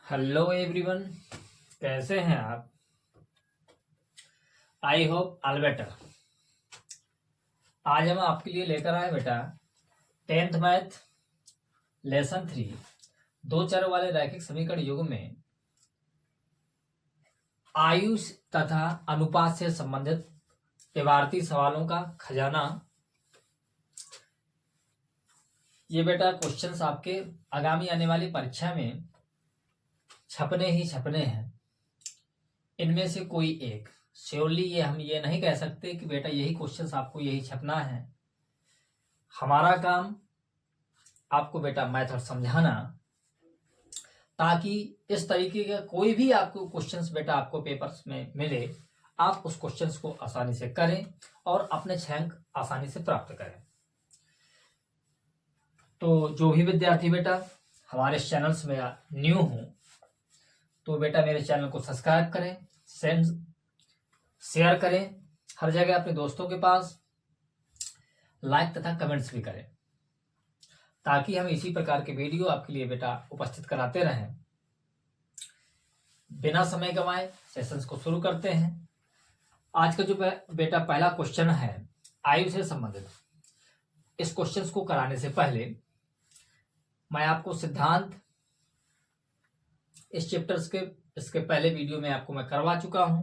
Hello everyone, कैसे हैं आप? I hope all better. आज हम आपके लिए लेकर आए बेटा 10th मैथ लेसन 3 दो चर वाले रैखिक समीकरण युग में आयुष तथा अनुपात से संबंधित इबारती सवालों का खजाना। ये बेटा क्वेश्चंस आपके आगामी आने वाली परीक्षा में छपने ही छपने हैं। इनमें से कोई एक श्योरली ये हम ये नहीं कह सकते कि बेटा यही क्वेश्चंस आपको यही छपना है। हमारा काम आपको बेटा मेथड समझाना, ताकि इस तरीके का कोई भी आपको क्वेश्चंस बेटा आपको पेपर्स में मिले, आप उस क्वेश्चंस को आसानी से करें और अपने 6 अंक आसानी से प्राप्त करें। तो जो भी विद्यार्थी बेटा हमारे चैनल्स में न्यू हो तो बेटा मेरे चैनल को सब्सक्राइब करें, शेयर करें हर जगह अपने दोस्तों के पास, लाइक तथा कमेंट्स भी करें, ताकि हम इसी प्रकार के वीडियो आपके लिए बेटा उपस्थित कराते रहें। बिना समय गंवाए सेशंस को शुरू करते हैं। आज का जो बेटा पहला क्वेश्चन है आयु से संबंधित, इस क्वेश्चन को कराने से पहले मैं आपको सिद्धांत इस चैप्टर्स के इसके पहले वीडियो में आपको मैं करवा चुका हूं।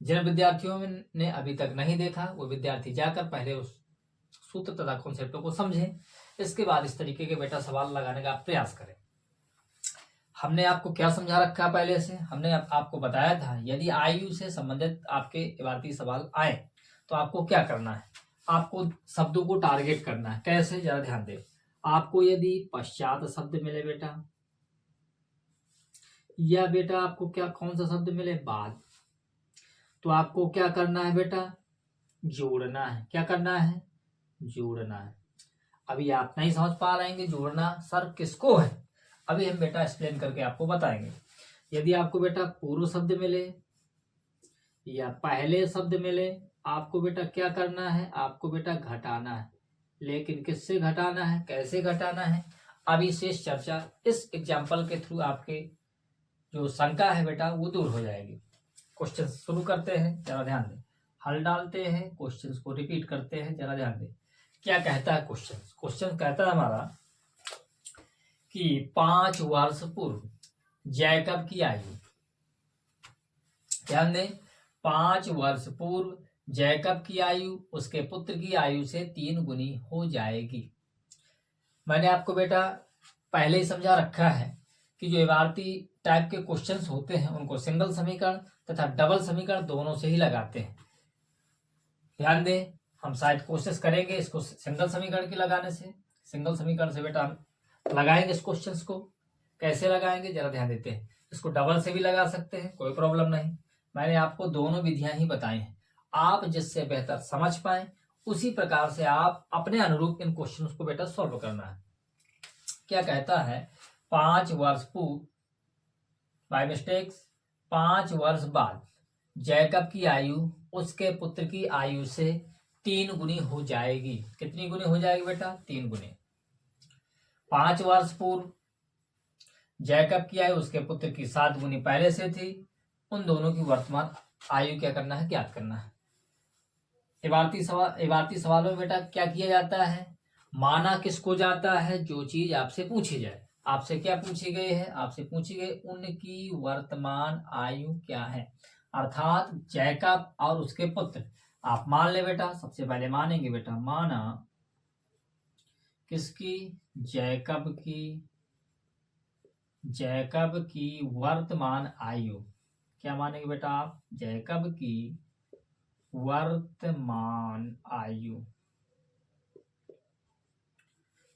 जिन विद्यार्थियों ने अभी तक नहीं देखा वो विद्यार्थी जाकर पहले उस सूत्र तथा कॉन्सेप्टों को समझें, इसके बाद इस तरीके के बेटा सवाल लगाने का प्रयास करें। हमने आपको क्या समझा रखा पहले से, हमने आपको बताया था यदि आयु से संबंधित आपके इबारती सवाल आए तो आपको क्या करना है, आपको शब्दों को टारगेट करना है। कैसे, जरा ध्यान दें। आपको यदि पश्चात शब्द मिले बेटा, या बेटा आपको क्या कौन सा शब्द मिले बाद, तो आपको क्या करना है बेटा, जोड़ना है। क्या करना है, जोड़ना है। अभी आप नहीं समझ पा रहे हैं जोड़ना सर किसको है, अभी हम बेटा एक्सप्लेन करके आपको बताएंगे। यदि आपको बेटा पूर्व शब्द मिले या पहले शब्द मिले, आपको बेटा क्या करना है, आपको बेटा घटाना है। लेकिन किससे घटाना है, कैसे घटाना है, अभी शेष चर्चा इस एग्जाम्पल के थ्रू आपके जो शंका है बेटा वो दूर हो जाएगी। क्वेश्चन शुरू करते हैं, जरा ध्यान दें। हल डालते हैं, क्वेश्चन को रिपीट करते हैं, जरा ध्यान दें। क्या कहता है क्वेश्चन? क्वेश्चन कहता है हमारा कि 5 वर्ष पूर्व जैकब की आयु, ध्यान दें, 5 वर्ष पूर्व जैकब की आयु उसके पुत्र की आयु से 3 गुनी हो जाएगी। मैंने आपको बेटा पहले ही समझा रखा है कि जो इबारती टाइप के क्वेश्चंस होते हैं उनको सिंगल समीकरण तथा डबल समीकरण दोनों से ही लगाते हैं। ध्यान दें, हम शायद कोशिश करेंगे इसको सिंगल समीकरण की लगाने से। सिंगल समीकरण से बेटा हम लगाएंगे इस क्वेश्चंस को। कैसे लगाएंगे, जरा ध्यान देते हैं। इसको डबल से भी लगा सकते हैं, कोई प्रॉब्लम नहीं। मैंने आपको दोनों विधियां ही बताई हैं, आप जिससे बेहतर समझ पाए उसी प्रकार से आप अपने अनुरूप इन क्वेश्चंस को बेटा सॉल्व करना है। क्या कहता है, 5 वर्ष पूर्व, बाय मिस्टेक्स 5 वर्ष बाद जैकब की आयु उसके पुत्र की आयु से 3 गुनी हो जाएगी। कितनी गुनी हो जाएगी बेटा, 3 गुनी। 5 वर्ष पूर्व जैकब की आयु उसके पुत्र की 7 गुनी पहले से थी, उन दोनों की वर्तमान आयु क्या करना है, ज्ञात करना है। इबारती सवालों में बेटा क्या किया जाता है, माना किसको जाता है, जो चीज आपसे पूछी जाए। आपसे क्या पूछी गई है, आपसे पूछी गई उनकी वर्तमान आयु क्या है, अर्थात जैकब और उसके पुत्र। आप मान ले बेटा, सबसे पहले मानेंगे बेटा, माना किसकी, जैकब की वर्तमान आयु। क्या मानेंगे बेटा आप, जैकब की वर्तमान आयु।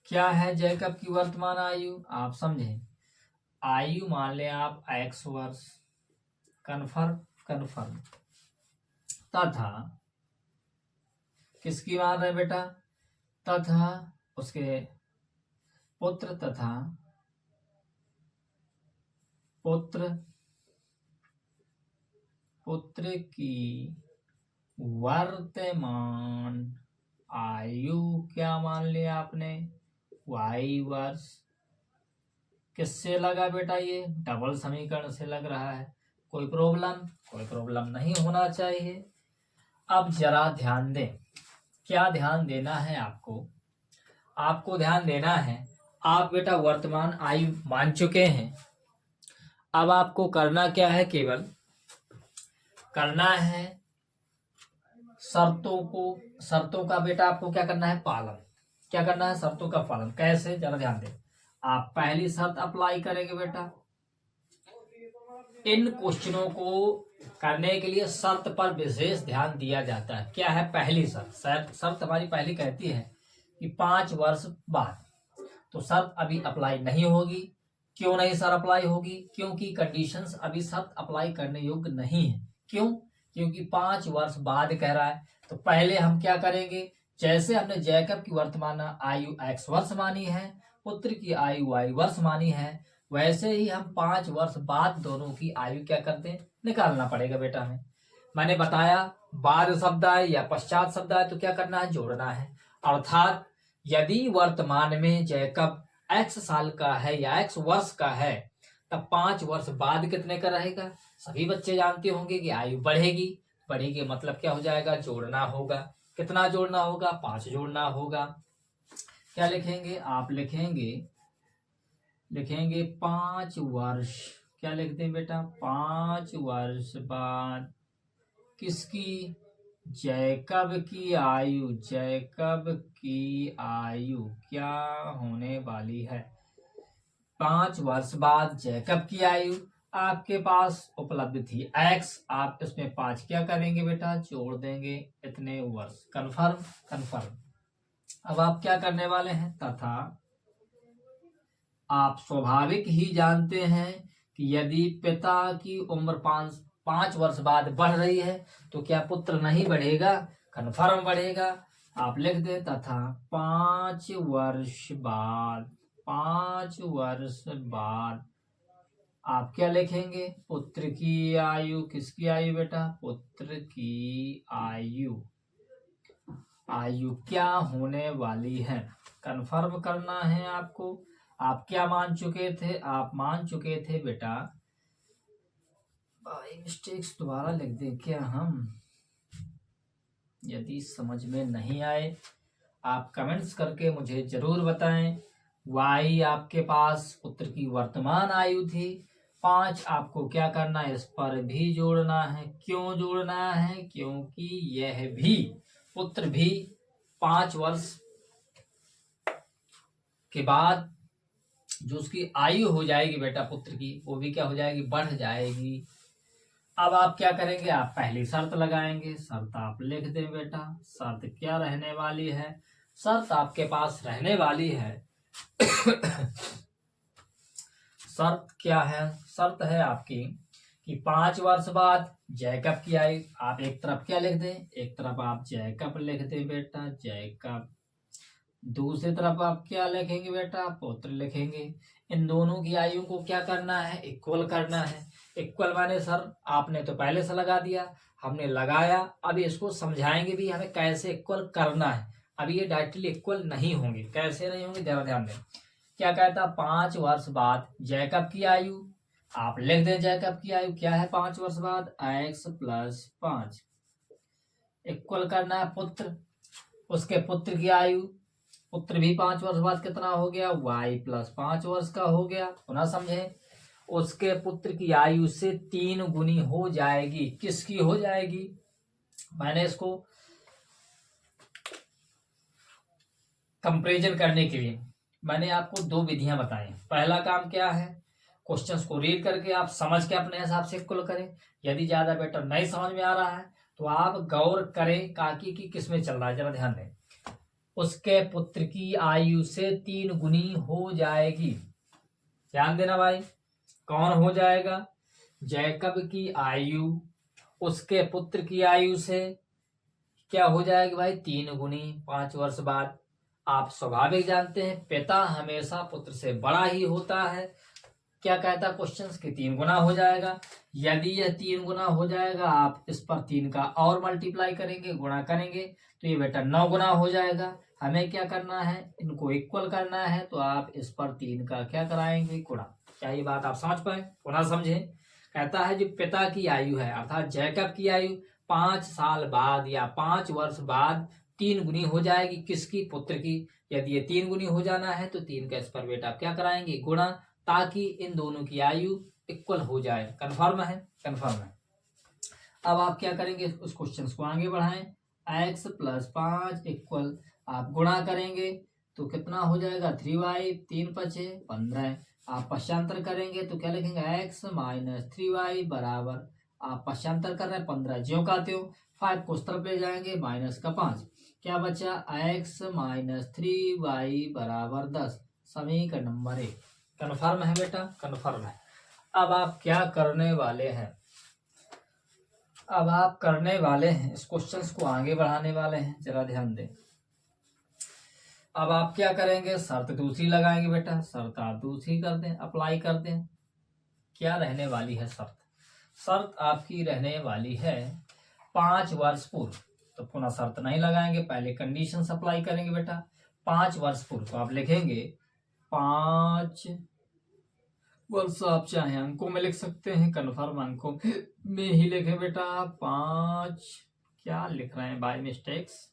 क्या है जैकब की वर्तमान आयु, आप समझें। आयु मान लें आप x वर्ष, कन्फर्म तथा किसकी मान रहे बेटा, तथा उसके पुत्र तथा पुत्र की वर्तमान आयु क्या मान लिया आपने, y वर्ष किससे लगा बेटा? ये डबल समीकरण से लग रहा है। कोई प्रॉब्लम? कोई प्रॉब्लम नहीं होना चाहिए। अब जरा ध्यान दें। क्या ध्यान देना है आपको? आपको ध्यान देना है, आप बेटा वर्तमान आयु मान चुके हैं। अब आपको करना क्या है? केवल करना है शर्तों का बेटा आपको क्या करना है? पालन। क्या करना है? शर्तों का पालन। कैसे? जरा ध्यान दें। आप पहली शर्त अप्लाई करेंगे बेटा। इन क्वेश्चनों को करने के लिए शर्त पर विशेष ध्यान दिया जाता है। क्या है पहली शर्त? शर्त हमारी पहली कहती है कि 5 वर्ष बाद। तो शर्त अभी अप्लाई नहीं होगी। क्यों नहीं सर अप्लाई होगी? क्योंकि कंडीशंस अभी शर्त अप्लाई करने योग्य नहीं है। क्यों? क्योंकि 5 वर्ष बाद कह रहा है। तो पहले हम क्या करेंगे? जैसे हमने जैकब की वर्तमान आयु x वर्ष मानी है, पुत्र की आयु y वर्ष मानी है, वैसे ही हम 5 वर्ष बाद दोनों की आयु क्या करते हैं? निकालना पड़ेगा बेटा हमें। मैंने बताया बाद शब्द आए या पश्चात शब्द आए तो क्या करना है? जोड़ना है। अर्थात यदि वर्तमान में जैकब x साल का है या x वर्ष का है, तब 5 वर्ष बाद कितने का रहेगा? सभी बच्चे जानते होंगे कि आयु बढ़ेगी। बढ़ेगी मतलब क्या हो जाएगा? जोड़ना होगा। कितना जोड़ना होगा? 5 जोड़ना होगा। क्या लिखेंगे? आप लिखेंगे 5 वर्ष। क्या लिखते हैं बेटा? 5 वर्ष बाद किसकी? जैकब की आयु क्या होने वाली है? 5 वर्ष बाद जैकब की आयु आपके पास उपलब्ध थी x। आप इसमें 5 क्या करेंगे बेटा? जोड़ देंगे। इतने वर्ष। कन्फर्म। अब आप क्या करने वाले हैं? तथा आप स्वाभाविक ही जानते हैं कि यदि पिता की उम्र 5 वर्ष बाद बढ़ रही है तो क्या पुत्र नहीं बढ़ेगा? कन्फर्म बढ़ेगा। आप लिख दे तथा 5 वर्ष बाद आप क्या लिखेंगे? पुत्र की आयु। किसकी आयु बेटा? पुत्र की आयु क्या होने वाली है? कन्फर्म करना है आपको। आप क्या मान चुके थे? आप मान चुके थे बेटा, बाई मिस्टेक्स दोबारा लिख दें क्या हम? यदि समझ में नहीं आए आप कमेंट्स करके मुझे जरूर बताएं। y आपके पास पुत्र की वर्तमान आयु थी। 5 आपको क्या करना है? इस पर भी जोड़ना है। क्यों जोड़ना है? क्योंकि यह भी पुत्र भी 5 वर्ष के बाद जो उसकी आयु हो जाएगी बेटा पुत्र की, वो भी क्या हो जाएगी? बढ़ जाएगी। अब आप क्या करेंगे? आप पहली शर्त लगाएंगे। शर्त आप लिख दें बेटा। शर्त क्या रहने वाली है? शर्त आपके पास रहने वाली है शर्त क्या है? शर्त है आपकी कि 5 वर्ष बाद जैकब की आयु। आप एक तरफ क्या लिख दें? एक तरफ आप जैकब लिख दें बेटा, जैकब। दूसरी तरफ आप क्या लिखेंगे बेटा? पुत्र लिखेंगे। इन दोनों की आयु को क्या करना है? इक्वल करना है। इक्वल माने सर आपने तो पहले से लगा दिया, हमने लगाया। अब इसको समझाएंगे भी हमें कैसे इक्वल करना है। अभी ये डायरेक्टली इक्वल नहीं होंगे। कैसे नहीं होंगे? जरा ध्यान दें। क्या कहता? 5 वर्ष बाद जैकब की आयु। आप लिख दें जैकब की आयु क्या है? 5 वर्ष बाद x + 5 इक्वल करना है पुत्र। उसके पुत्र की आयु। पुत्र भी 5 वर्ष बाद कितना हो गया? y + 5 वर्ष का हो गया। पुनः समझे, उसके पुत्र की आयु से 3 गुनी हो जाएगी। किसकी हो जाएगी? मैंने इसको कंपैरिजन करने के लिए मैंने आपको 2 विधियां बताई। पहला काम क्या है? क्वेश्चंस को रीड करके आप समझ के अपने हिसाब से इक्वल करें। यदि ज्यादा बेटर नहीं समझ में आ रहा है तो आप गौर करें काकी की किस में चल रहा है। जरा ध्यान दें। उसके पुत्र की आयु से 3 गुनी हो जाएगी। ध्यान देना भाई। कौन हो जाएगा? जैकब की आयु उसके पुत्र की आयु से क्या हो जाएगी भाई? 3 गुनी 5 वर्ष बाद। आप स्वाभाविक जानते हैं पिता हमेशा पुत्र से बड़ा ही होता है। क्या कहता क्वेश्चंस कि 3 गुना हो जाएगा। यदि यह 3 गुना हो जाएगा, आप इस पर 3 का और मल्टीप्लाई करेंगे, गुणा करेंगे, तो ये बेटा 9 गुना हो जाएगा। हमें क्या करना है, इनको इक्वल करना है, तो आप इस पर 3 का क्या कराएंगे, गुणा। क्या ये बात आप समझ पाए, पुनः समझें। कहता है जो पिता की आयु है अर्थात जैकब की आयु 5 साल बाद या 5 वर्ष बाद 3 गुनी हो जाएगी, किसकी, पुत्र की। यदि ये 3 गुनी हो जाना है तो 3 का इस पर बेटा आप क्या कराएंगे, गुणा, ताकि इन दोनों की आयु इक्वल हो जाए। कन्फर्म है, कन्फर्म है। अब आप क्या करेंगे, उस क्वेश्चन को आगे बढ़ाएं। x + 5 इक्वल, आप गुणा करेंगे तो कितना हो जाएगा, 3y, 3 पचे 15। आप पश्चांतर करेंगे तो क्या लिखेंगे, x - 3y बराबर, आप पश्चांतर कर रहे हैं 15 ज्यों का त्यों, 5 को उस तरफ ले जाएंगे, -5, क्या बचा, x - 3y बराबर 10। समीकरण नंबर 1 कन्फर्म है बेटा, कन्फर्म है। अब आप क्या करने वाले हैं, अब आप करने वाले हैं, इस क्वेश्चन को आगे बढ़ाने वाले हैं, जरा ध्यान दें। अब आप क्या करेंगे, शर्त दूसरी लगाएंगे बेटा, शर्त आप दूसरी कर दें, अप्लाई कर दें। क्या रहने वाली है शर्त, शर्त आपकी रहने वाली है 5 वर्ष पूर्व। तो पुनः शर्त नहीं लगाएंगे, पहले कंडीशन अप्लाई करेंगे बेटा। 5 वर्ष पूर्व, तो आप लिखेंगे 5 वर्ष, आप चाहे अंकों में लिख सकते हैं, कन्फर्म अंकों में ही लिखे बेटा। 5, क्या लिख रहे हैं बाय मिस्टेक्स,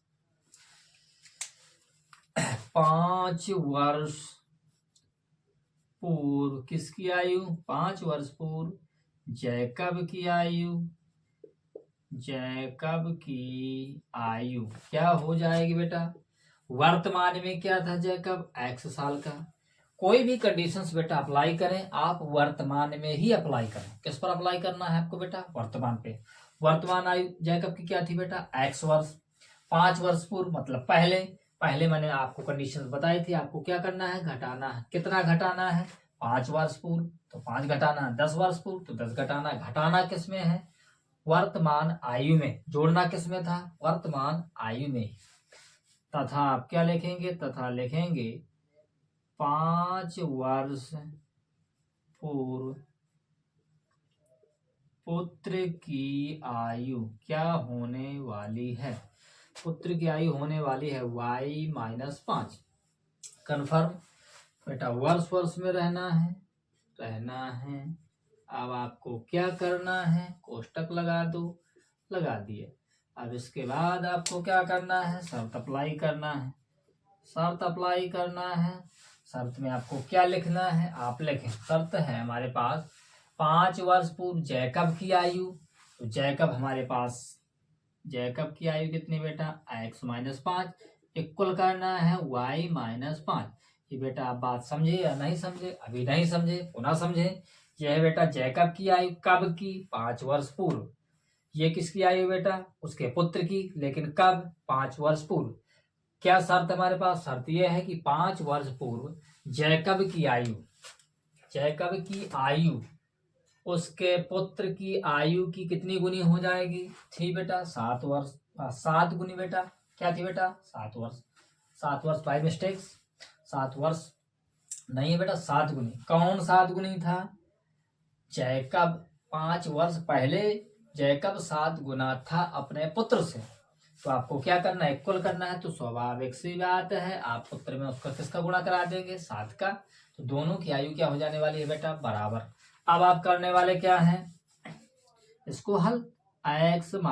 5 वर्ष पूर्व किसकी आयु, 5 वर्ष पूर्व जैकब की आयु, जैकब की आयु क्या हो जाएगी बेटा, वर्तमान में क्या था जैकब, x साल का। कोई भी कंडीशंस बेटा अप्लाई करें, आप वर्तमान में ही अप्लाई करें। किस पर अप्लाई करना है आपको बेटा, वर्तमान पे। वर्तमान आयु जैकब की क्या थी बेटा, x वर्ष। 5 वर्ष पूर्व मतलब पहले, पहले मैंने आपको कंडीशंस बताई थी, आपको क्या करना है, घटाना है। कितना घटाना है, 5 वर्ष पूर्व, तो 5 घटाना है। 10 वर्ष पूर्व, तो 10 घटाना है। घटाना किस में है, वर्तमान आयु में। जोड़ना किस में था, वर्तमान आयु में। तथा आप क्या लिखेंगे, तथा लिखेंगे 5 वर्ष पूर्व पुत्र की आयु क्या होने वाली है, पुत्र की आयु होने वाली है y - 5। कन्फर्म बेटा, वर्ष वर्ष में रहना है, रहना है। अब आपको क्या करना है, कोष्टक लगा दो, लगा दिए। अब इसके बाद आपको क्या करना है, शर्त अप्लाई करना है, शर्त अप्लाई करना है। शर्त में आपको क्या लिखना है, आप लिखें, शर्त है हमारे पास 5 वर्ष पूर्व जैकब की आयु, तो जैकब हमारे पास, जैकब की आयु कितनी बेटा, x - 5 इक्वल करना है y - 5। ये बेटा आप बात समझे या नहीं समझे, अभी नहीं समझे, पुनः समझे। यह है बेटा जैकब की आयु कब की, 5 वर्ष पूर्व। ये किसकी आयु बेटा, उसके पुत्र की, लेकिन कब, 5 वर्ष पूर्व। क्या शर्त हमारे पास, शर्त यह है कि 5 वर्ष पूर्व जैकब की आयु, जैकब की आयु उसके पुत्र की आयु की कितनी गुनी हो जाएगी, थी बेटा 7 वर्ष। 7 गुनी बेटा, क्या थी बेटा, 7 वर्ष। 7 वर्ष बाय मिस्टेक्स, 7 वर्ष नहीं है बेटा, 7 गुनी। कौन 7 गुनी था, जैकब 5 वर्ष पहले जैकब 7 गुना था अपने पुत्र से। तो आपको क्या करना है, इक्वल करना है। तो स्वाभाविक सी बात है, आप पुत्र में उसका किसका गुणा करा देंगे, 7 का। तो दोनों की आयु क्या हो जाने वाली है बेटा, बराबर। अब आप करने वाले क्या है, इसको हल, x -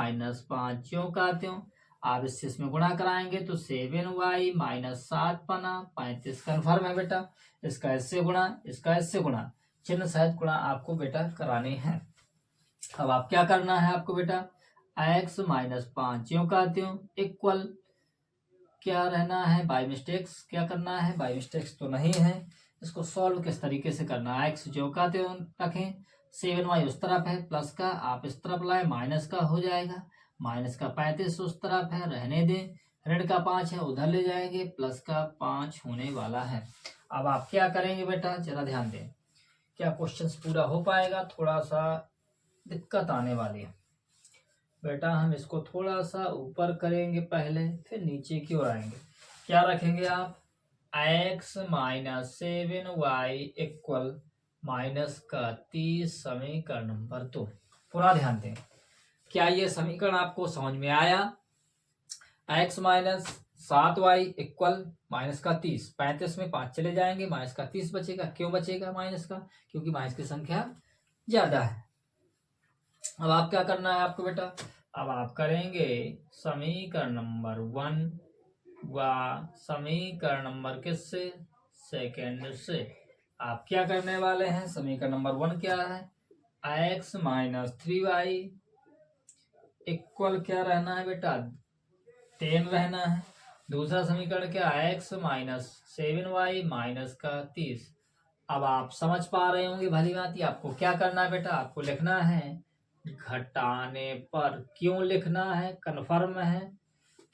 5 ज्यों का त्यों, आप इससे इसमें गुणा कराएंगे तो 7y - 7 पना 35। कन्फर्म है बेटा, इसका इससे गुणा, इसका इससे गुणा, चिन्ह सहित गुणा आपको बेटा कराने हैं। अब आप क्या करना है आपको बेटा, x - 5 ज्यों का त्यों इक्वल, क्या रहना है, बाय मिस्टेक्स, क्या करना है, बाय मिस्टेक्स तो नहीं है। इसको सॉल्व किस तरीके से करना है, x ज्यों का त्यों रखें, 7y उस तरफ है, प्लस का आप इस तरफ लाए, माइनस का हो जाएगा, माइनस का 35 उस तरफ है, रहने दें। ऋण का 5 है, उधर ले जाएंगे, प्लस का 5 होने वाला है। अब आप क्या करेंगे बेटा, जरा ध्यान दें, क्या क्वेश्चन पूरा हो पाएगा, थोड़ा सा दिक्कत आने वाली है बेटा। हम इसको थोड़ा सा ऊपर करेंगे पहले, फिर नीचे की ओर आएंगे। क्या रखेंगे आप, x - 7y इक्वल -30 समीकरण नंबर 2। पूरा ध्यान दें, क्या ये समीकरण आपको समझ में आया, x 7y इक्वल माइनस का 30, 35 में 5 चले जाएंगे, माइनस का 30 बचेगा। क्यों बचेगा माइनस का? क्योंकि माइनस की संख्या ज्यादा है। अब आप क्या करना है आपको बेटा, अब आप करेंगे समीकरण नंबर 1 व समीकरण नंबर किससे, सेकेंड से। आप क्या करने वाले हैं, समीकरण नंबर 1 क्या है, x माइनस 3y इक्वल क्या रहना है बेटा, 10 रहना है। दूसरा समीकरण क्या है, x माइनस 7y माइनस का 30। अब आप समझ पा रहे होंगे भली भांति आपको क्या करना है बेटा, आपको लिखना है घटाने पर। क्यों लिखना है, कन्फर्म है,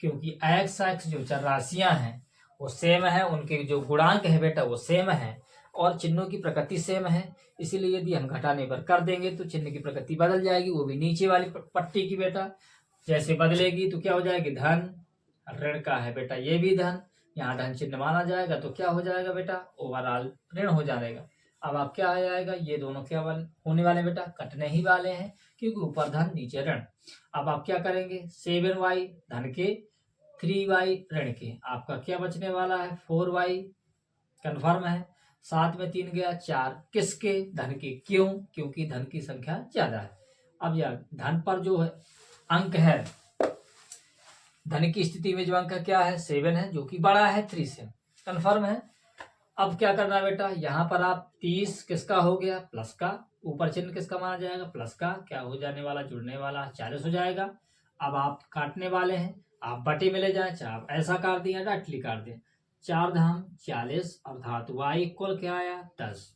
क्योंकि x जो चर राशियां हैं वो सेम है, उनके जो गुणांक है बेटा वो सेम है और चिन्हों की प्रकृति सेम है। इसीलिए यदि हम घटाने पर कर देंगे तो चिन्ह की प्रकृति बदल जाएगी, वो भी नीचे वाली पट्टी की बेटा। जैसे बदलेगी तो क्या हो जाएगी, धन, ऋण का है बेटा ये भी धन, यहाँ धन चिन्ह माना जाएगा तो क्या हो जाएगा बेटा, ओवरऑल ऋण हो जाएगा। अब आप क्या आ जाएगा, ये दोनों क्या होने वाले बेटा, कटने ही वाले हैं, क्योंकि ऊपर धन नीचे ऋण। अब आप क्या करेंगे, 7y धन के, 3y ऋण के, आपका क्या बचने वाला है, 4y कन्फर्म है। 7 में 3 गया 4, किसके, धन के। क्यों, क्योंकि धन की संख्या ज्यादा है। अब यह धन पर जो है अंक है, धन की स्थिति में जो अंक क्या है, 7 है, जो कि बड़ा है 3 से, कन्फर्म है। अब क्या करना है बेटा, यहाँ पर आप 30 किसका हो गया, प्लस का, ऊपर चिन्ह किसका माना जाएगा, प्लस का, क्या हो जाने वाला, जुड़ने वाला 40 हो जाएगा। अब आप काटने वाले हैं, आप बटे में ले जाए, चाहे आप ऐसा काट दें या डायरेक्टली काट दें। 4 धाम 40 अर्थात y इक्वल क्या आया, 10।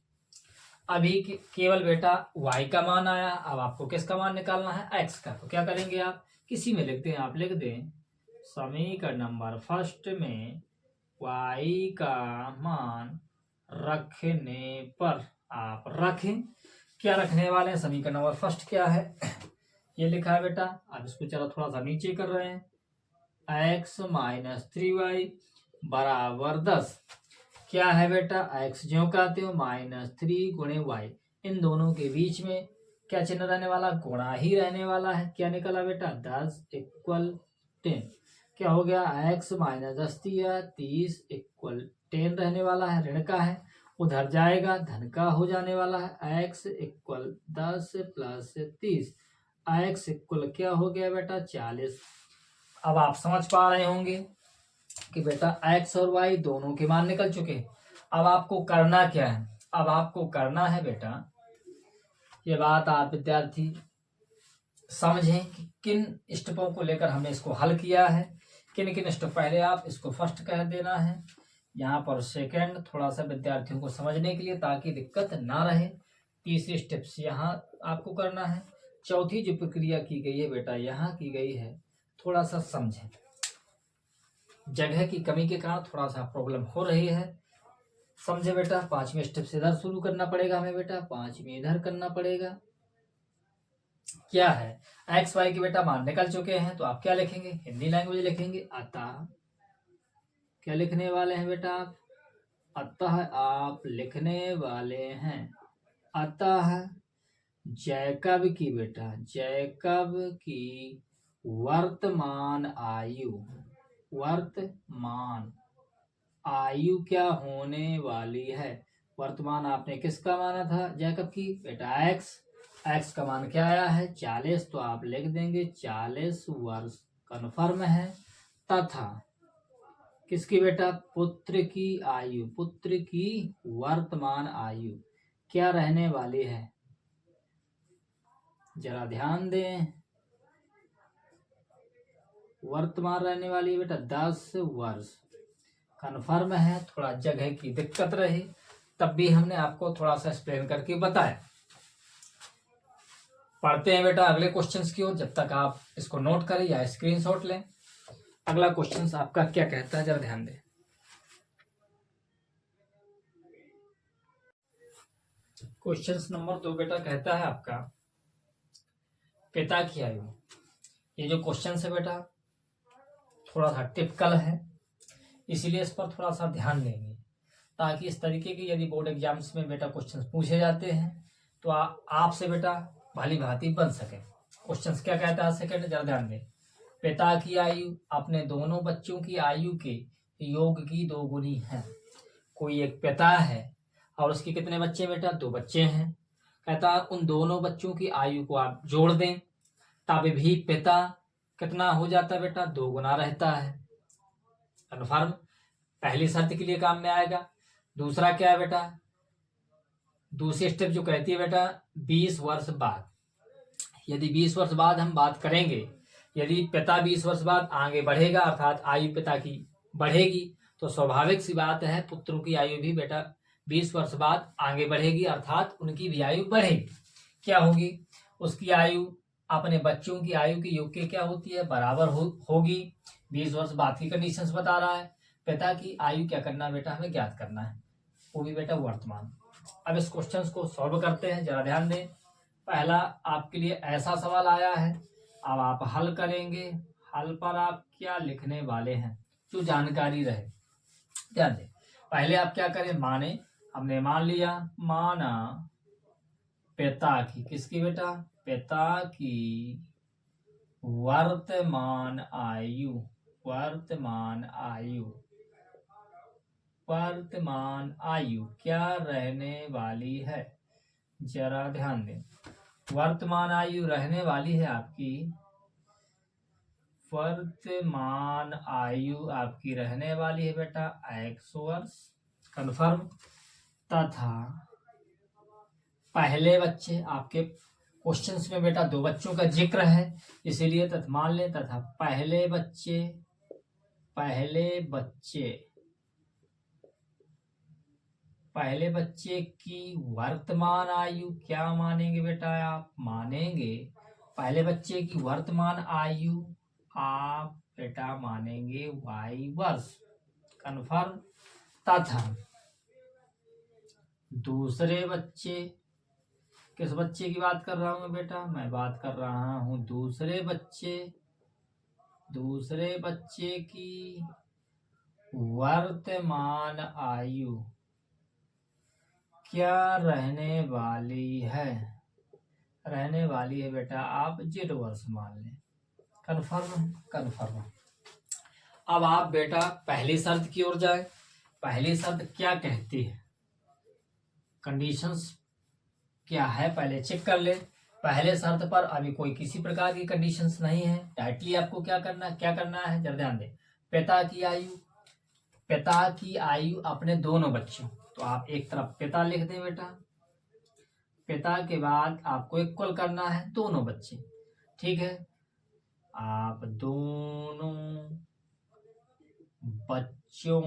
अभी केवल बेटा y का मान आया, अब आपको किसका मान निकालना है, x का। तो क्या करेंगे आप, किसी में लिख दें, आप लिख दें समीकरण नंबर फर्स्ट में y का मान रखने पर, आप रखें, क्या रखने वाले हैं, समीकरण नंबर फर्स्ट क्या है, ये लिखा है बेटा। अब इसको चलो थोड़ा सा नीचे कर रहे हैं, x माइनस 3y बराबर 10। क्या है बेटा, x ज्यों कहते हो माइनस 3 गुणे y, इन दोनों के बीच में क्या चिन्ह रहने वाला, गुणा ही रहने वाला है। क्या निकला बेटा, 10 इक्वल 10। क्या हो गया, x माइनस 10 दिया 30 इक्वल 10 रहने वाला है, ऋण का है, उधर जाएगा, धन का हो जाने वाला है। x equal 10 plus 30, x equal क्या हो गया बेटा, 40। अब आप समझ पा रहे होंगे कि बेटा x और y दोनों के मान निकल चुके हैं। अब आपको करना क्या है, अब आपको करना है बेटा, ये बात आप विद्यार्थी समझें कि किन स्टेपों को लेकर हमने इसको हल किया है, किन किन स्टेप, पहले आप इसको फर्स्ट कह देना है, यहाँ पर सेकंड, थोड़ा सा विद्यार्थियों को समझने के लिए ताकि दिक्कत ना रहे। तीसरी स्टेप्स यहाँ आपको करना है। चौथी जो प्रक्रिया की गई है बेटा यहाँ की गई है, थोड़ा सा समझें, जगह की कमी के कारण थोड़ा सा प्रॉब्लम हो रही है, समझे बेटा। 5वें स्टेप से इधर शुरू करना पड़ेगा हमें बेटा, 5वें इधर करना पड़ेगा। क्या है, एक्स वाई के बेटा मान निकल चुके हैं, तो आप क्या लिखेंगे, हिंदी लैंग्वेज लिखेंगे, अतः क्या लिखने वाले हैं बेटा आप, अतः आप लिखने वाले हैं, अतः जैकब की बेटा, जैकब की वर्तमान आयु, वर्तमान आयु क्या होने वाली है। वर्तमान आपने किसका माना था, जैकब की, बेटा x, x का मान क्या आया है, 40, तो आप लिख देंगे 40 वर्ष, कन्फर्म है। तथा किसकी बेटा, पुत्र की आयु, पुत्र की वर्तमान आयु क्या रहने वाली है, जरा ध्यान दें, वर्तमान रहने वाली है बेटा 10 वर्ष, कन्फर्म है। थोड़ा जगह की दिक्कत रही, तब भी हमने आपको थोड़ा सा एक्सप्लेन करके बताया। पढ़ते हैं बेटा अगले क्वेश्चंस की ओर, जब तक आप इसको नोट करें या स्क्रीनशॉट लें। अगला क्वेश्चंस आपका क्या कहता है, जरा ध्यान दें। क्वेश्चंस नंबर 2 बेटा कहता है आपका, पिता की आयु। ये जो क्वेश्चन है बेटा थोड़ा सा टिपिकल है, इसीलिए इस पर थोड़ा सा ध्यान देंगे, ताकि इस तरीके के यदि बोर्ड एग्जाम्स में बेटा क्वेश्चंस पूछे जाते हैं तो आपसे बेटा भली भांति बन सके। क्वेश्चंस क्या कहता है, सेकंड जरा ध्यान दें। पिता की आयु अपने दोनों बच्चों की आयु के योग की 2 गुनी है। कोई एक पिता है और उसके कितने बच्चे बेटा? 2 बच्चे हैं। कहता है उन दोनों बच्चों की आयु को आप जोड़ दें तब भी पिता कितना हो जाता है बेटा? 2 गुना रहता है। कन्फर्म? पहली शर्त के लिए काम में आएगा। दूसरा क्या है बेटा? दूसरी स्टेप जो कहती है बेटा 20 वर्ष बाद। यदि 20 वर्ष बाद हम बात करेंगे, यदि पिता 20 वर्ष बाद आगे बढ़ेगा अर्थात आयु पिता की बढ़ेगी तो स्वाभाविक सी बात है पुत्रों की आयु भी बेटा 20 वर्ष बाद आगे बढ़ेगी अर्थात उनकी भी आयु बढ़ेगी। क्या होगी? उसकी आयु अपने बच्चों की आयु के योग के क्या होती है? बराबर होगी। 20 वर्ष बाद की कंडीशंस बता रहा है। पिता की आयु क्या करना बेटा? हमें ज्ञात करना है, वो भी बेटा वर्तमान। अब इस क्वेश्चन को सॉल्व करते हैं, जरा ध्यान दें। पहला आपके लिए ऐसा सवाल आया है, अब आप हल करेंगे। हल पर आप क्या लिखने वाले हैं जो जानकारी रहे, ध्यान दें। पहले आप क्या करें? माने, हमने मान लिया, माना पिता की, किसकी बेटा? पिता की वर्तमान आयु, वर्तमान आयु, वर्तमान आयु क्या रहने वाली है? जरा ध्यान दें। वर्तमान आयु रहने वाली है आपकी, वर्तमान आयु आपकी रहने वाली है बेटा 100 वर्ष। कन्फर्म? तथा पहले बच्चे आपके क्वेश्चंस में बेटा 2 बच्चों का जिक्र है इसीलिए तथा मान लें तथा पहले बच्चे की वर्तमान आयु क्या मानेंगे बेटा? आप मानेंगे पहले बच्चे की वर्तमान आयु आप बेटा मानेंगे y वर्ष। कन्फर्म? तथा दूसरे बच्चे, किस बच्चे की बात कर रहा हूं बेटा? मैं बात कर रहा हूं दूसरे बच्चे की वर्तमान आयु क्या रहने वाली है? रहने वाली है बेटा आप z वर्ष मान लें। कन्फर्म? कन्फर्म। अब आप बेटा पहली शर्त की ओर जाए। पहली शर्त क्या कहती है? कंडीशंस क्या है पहले चेक कर ले। पहले शर्त पर अभी कोई किसी प्रकार की कंडीशंस नहीं है। डायरेक्टली आपको क्या करना है जरा ध्यान दे। पिता की आयु अपने दोनों बच्चों, तो आप एक तरफ पिता लिख दें बेटा। पिता के बाद आपको इक्वल करना है दोनों बच्चे, ठीक है। आप दोनों बच्चों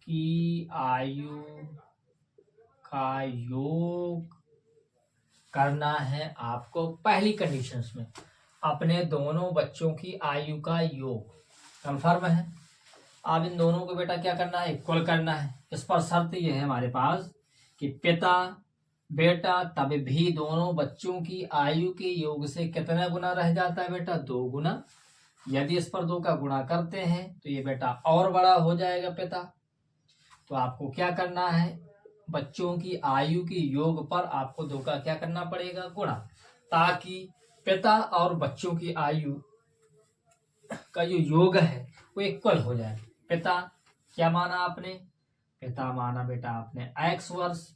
की आयु का योग करना है आपको पहली कंडीशंस में, अपने दोनों बच्चों की आयु का योग। कंफर्म है? अब इन दोनों को बेटा क्या करना है? इक्वल करना है। इस पर शर्त ये है हमारे पास कि पिता बेटा तब भी दोनों बच्चों की आयु के योग से कितना गुना रह जाता है बेटा? 2 गुना। यदि इस पर 2 का गुणा करते हैं तो ये बेटा और बड़ा हो जाएगा पिता। तो आपको क्या करना है? बच्चों की आयु के योग पर आपको 2 का क्या करना पड़ेगा? गुणा, ताकि पिता और बच्चों की आयु का जो योग है वो इक्वल हो जाए। पिता क्या माना आपने? पिता माना बेटा आपने x वर्ष।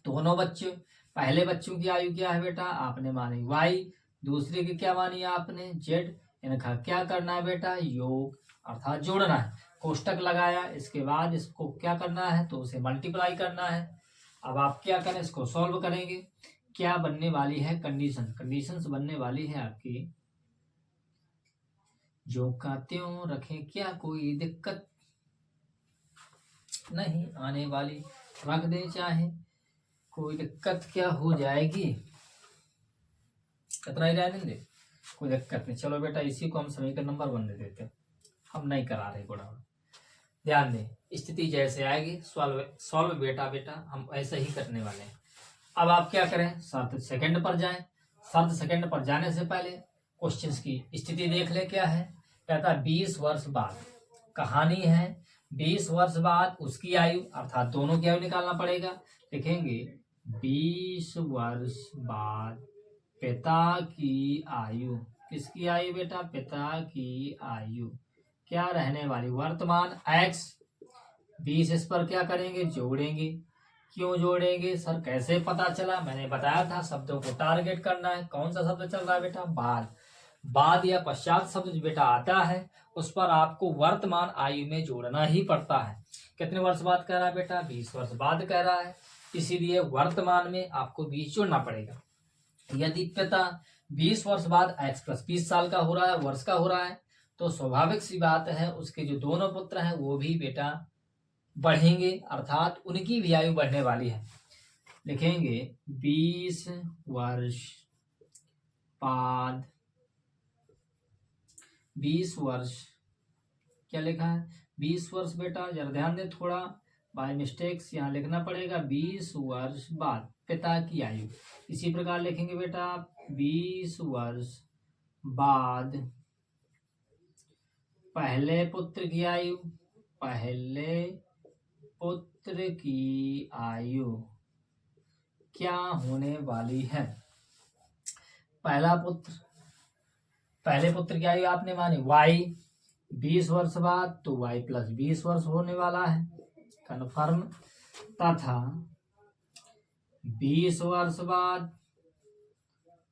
दोनों बच्चे, पहले बच्चों की आयु क्या है बेटा? आपने मानी y। दूसरे की क्या मानी आपने? z। इनका क्या करना है बेटा? योग अर्थात जोड़ना है। कोष्टक लगाया, इसके बाद इसको क्या करना है? तो उसे मल्टीप्लाई करना है। अब आप क्या करें? इसको सॉल्व करेंगे। क्या बनने वाली है? कंडीशंस बनने वाली है आपकी जो का त्यों रखें, क्या कोई दिक्कत नहीं आने वाली, रख दे चाहे, कोई दिक्कत क्या हो जाएगी? कितना ही रहने दे, कोई दिक्कत नहीं। चलो बेटा इसी को हम समीकरण नंबर 1 दे देते हैं, हम नहीं करा रहे गुणा। ध्यान दें, स्थिति जैसे आएगी सॉल्व बेटा हम ऐसे ही करने वाले हैं। अब आप क्या करें? शर्त सेकंड पर जाएं। शर्त सेकंड पर जाने से पहले क्वेश्चंस की स्थिति देख ले। क्या है? कहता 20 वर्ष बाद, कहानी है 20 वर्ष बाद उसकी आयु अर्थात दोनों की आयु निकालना पड़ेगा। लिखेंगे 20 वर्ष बाद पिता की आयु किसकी आयु बेटा? पिता की आयु। क्या रहने वाली? वर्तमान x 20 इस पर क्या करेंगे? जोड़ेंगे। क्यों जोड़ेंगे सर? कैसे पता चला? मैंने बताया था शब्दों को टारगेट करना है। कौन सा शब्द चल रहा है बेटा? बाद। बाद या पश्चात शब्द जो बेटा आता है उस पर आपको वर्तमान आयु में जोड़ना ही पड़ता है। कितने वर्ष बाद कह रहा है बेटा? 20 वर्ष बाद कह रहा है, इसीलिए वर्तमान में आपको 20 जोड़ना पड़ेगा। यदि पिता 20 वर्ष बाद x प्लस 20 साल का हो रहा है, वर्ष का हो रहा है, तो स्वाभाविक सी बात है उसके जो दोनों पुत्र हैं वो भी बेटा बढ़ेंगे, अर्थात उनकी भी आयु बढ़ने वाली है। लिखेंगे 20 वर्ष बाद 20 वर्ष, क्या लिखा है? 20 वर्ष बेटा, जरा ध्यान दें, थोड़ा बाय मिस्टेक्स यहाँ लिखना पड़ेगा। 20 वर्ष बाद पिता की आयु। इसी प्रकार लिखेंगे बेटा 20 वर्ष बाद पहले पुत्र की आयु। पहले पुत्र की आयु क्या होने वाली है? पहला पुत्र, पहले पुत्र की आयु आपने मानी y 20 वर्ष बाद, तो y प्लस 20 वर्ष होने वाला है, कन्फर्म। तथा 20 वर्ष बाद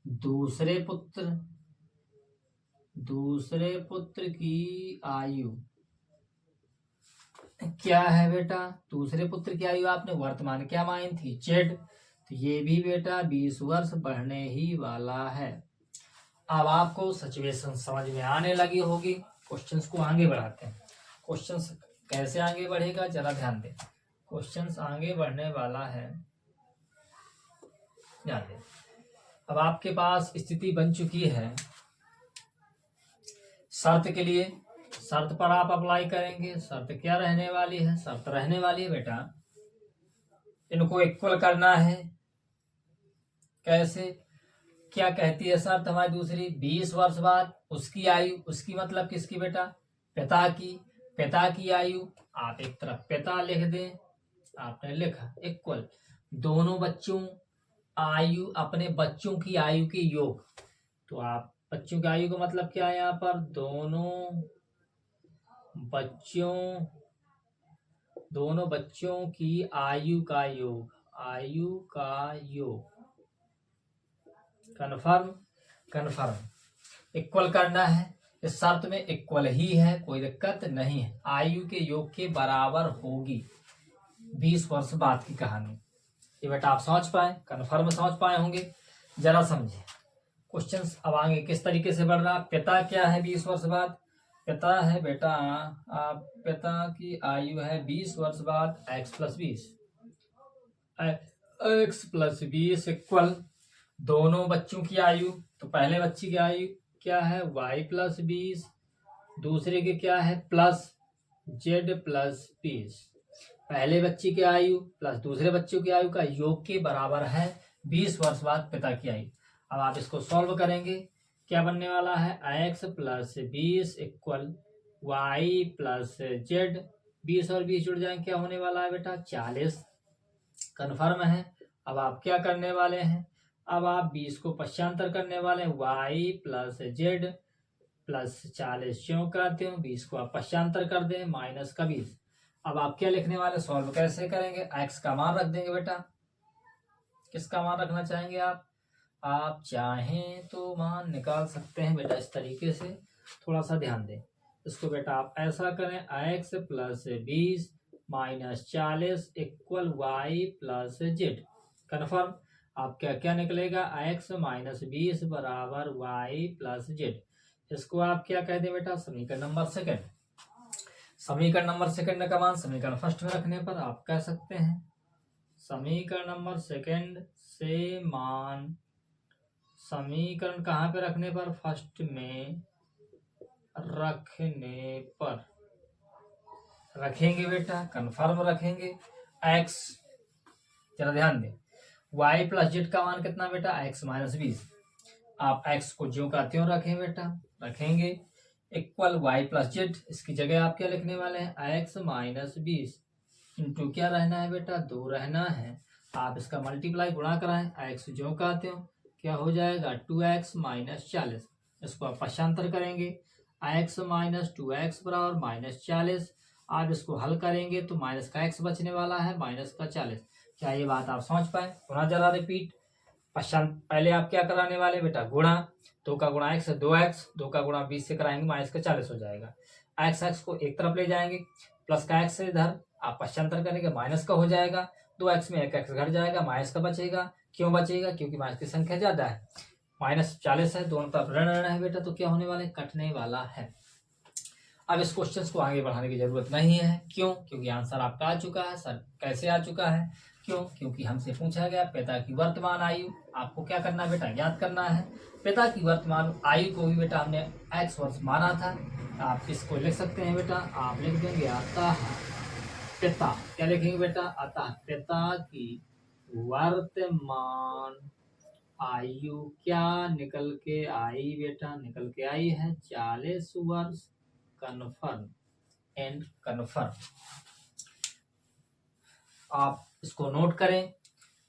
दूसरे पुत्र की आयु क्या है बेटा? दूसरे पुत्र की आयु आपने वर्तमान क्या मानी थी? z, तो ये भी बेटा 20 वर्ष बढ़ने ही वाला है। अब आपको सिचुएशन समझ में आने लगी होगी। क्वेश्चंस को आगे बढ़ाते हैं। क्वेश्चंस कैसे आगे बढ़ेगा जरा ध्यान दें। क्वेश्चंस आगे बढ़ने वाला है, ध्यान दें। अब आपके पास स्थिति बन चुकी है शर्त के लिए। शर्त पर आप अप्लाई करेंगे। शर्त क्या रहने वाली है? शर्त रहने वाली है बेटा इनको इक्वल करना है। कैसे? क्या कहती है शर्त हमारी दूसरी? 20 वर्ष बाद उसकी आयु, उसकी मतलब किसकी बेटा? पिता की। पिता की आयु आप एक तरफ पिता लिख दें, आपने लिखा इक्वल दोनों बच्चों आयु, अपने बच्चों की आयु के योग। तो आप बच्चों की आयु का मतलब क्या है यहाँ पर? दोनों बच्चों की आयु का योग। आयु का योग कन्फर्म इक्वल करना है। इस शर्त में इक्वल ही है, कोई दिक्कत नहीं है। आयु के योग के बराबर होगी 20 वर्ष बाद की कहानी। ये बेटा आप समझ पाए, कन्फर्म समझ पाए होंगे। जरा समझे क्वेश्चंस अब आगे किस तरीके से बढ़ रहा। पिता क्या है 20 वर्ष बाद? पिता है बेटा पिता की आयु है 20 वर्ष बाद x प्लस 20 इक्वल दोनों बच्चों की आयु। तो पहले बच्चे की आयु क्या है? y प्लस 20, दूसरे के क्या है? Plus z plus 20। पहले बच्चे की आयु प्लस दूसरे बच्चों की आयु का योग के बराबर है 20 वर्ष बाद पिता की आयु। अब आप इसको सॉल्व करेंगे, क्या बनने वाला है? x plus 20 equal y plus z। 20 और 20 जुड़ जाएंगे, क्या होने वाला है बेटा? 40। कन्फर्म है। अब आप क्या करने वाले हैं? अब आप 20 को पश्चांतर करने वाले हैं। y प्लस z प्लस 40 क्यों करते हो? 20 को आप पश्चांतर कर दें, माइनस का 20। अब आप क्या लिखने वाले? सॉल्व कैसे करेंगे? x का मान रख देंगे बेटा। किसका मान रखना चाहेंगे आप? आप चाहें तो मान निकाल सकते हैं बेटा इस तरीके से। थोड़ा सा ध्यान दें इसको बेटा। आप ऐसा करें x plus 20 minus 40 equal y plus z। Confirm. आप क्या क्या निकलेगा? x माइनस 20 बराबर y प्लस z। इसको आप क्या कहते हैं बेटा? समीकरण नंबर सेकंड। समीकरण नंबर सेकंड का मान समीकरण फर्स्ट में रखने पर आप कह सकते हैं समीकरण नंबर सेकंड से मान समीकरण कहाँ पे रखने पर? फर्स्ट में रखने पर रखेंगे बेटा, कन्फर्म रखेंगे। x, जरा ध्यान दें, y प्लस जेड का मान कितना बेटा? x minus 20। आप x को ज्यों का त्यों रखें बेटा, रखेंगे इक्वल y प्लस जेड। इसकी जगह आप क्या लिखने वाले हैं? x माइनस 20 इंटू क्या रहना है बेटा? 2 रहना है। आप इसका मल्टीप्लाई गुणा कराएं, x ज्यों का त्यों, क्या हो जाएगा? 2x minus 40। इसको आप पश्चांतर करेंगे, x माइनस 2x बराबर -40। आप इसको हल करेंगे तो माइनस का x बचने वाला है, माइनस का 40। क्या ये बात आप समझ पाए? पुनः जरा रिपीट। पश्चात पहले आप क्या कराने वाले बेटा, गुणा, 2 का गुणा x 2x, 2 का गुणा 20 से कराएंगे, माइनस का 40 हो जाएगा। x को एक तरफ ले जाएंगे, प्लस का x इधर आप पश्चांतर करेंगे, माइनस का हो जाएगा। 2x में एक x घट जाएगा, माइनस का बचेगा। क्यों बचेगा? क्योंकि माइनस की संख्या ज्यादा है। -40 है, दोनों तरफ ऋण ऋण है बेटा, तो क्या होने वाला है? कटने वाला है। अब इस क्वेश्चन को आगे बढ़ाने की जरूरत नहीं है। क्यों? क्योंकि आंसर आपका आ चुका है। सर कैसे आ चुका है? क्यों? क्योंकि हमसे पूछा गया पिता की वर्तमान आयु। आपको क्या करना है बेटा? ज्ञात करना है। पिता की वर्तमान आयु को भी बेटा हमने x वर्ष माना था। आप इसको लिख सकते हैं बेटा, आप लिख देंगे अतः पिता, क्या लिखेंगे बेटा? अतः पिता की वर्तमान आयु क्या निकल के आई बेटा? निकल के आई है 40 वर्ष। Confirm and confirm. आप इसको नोट करें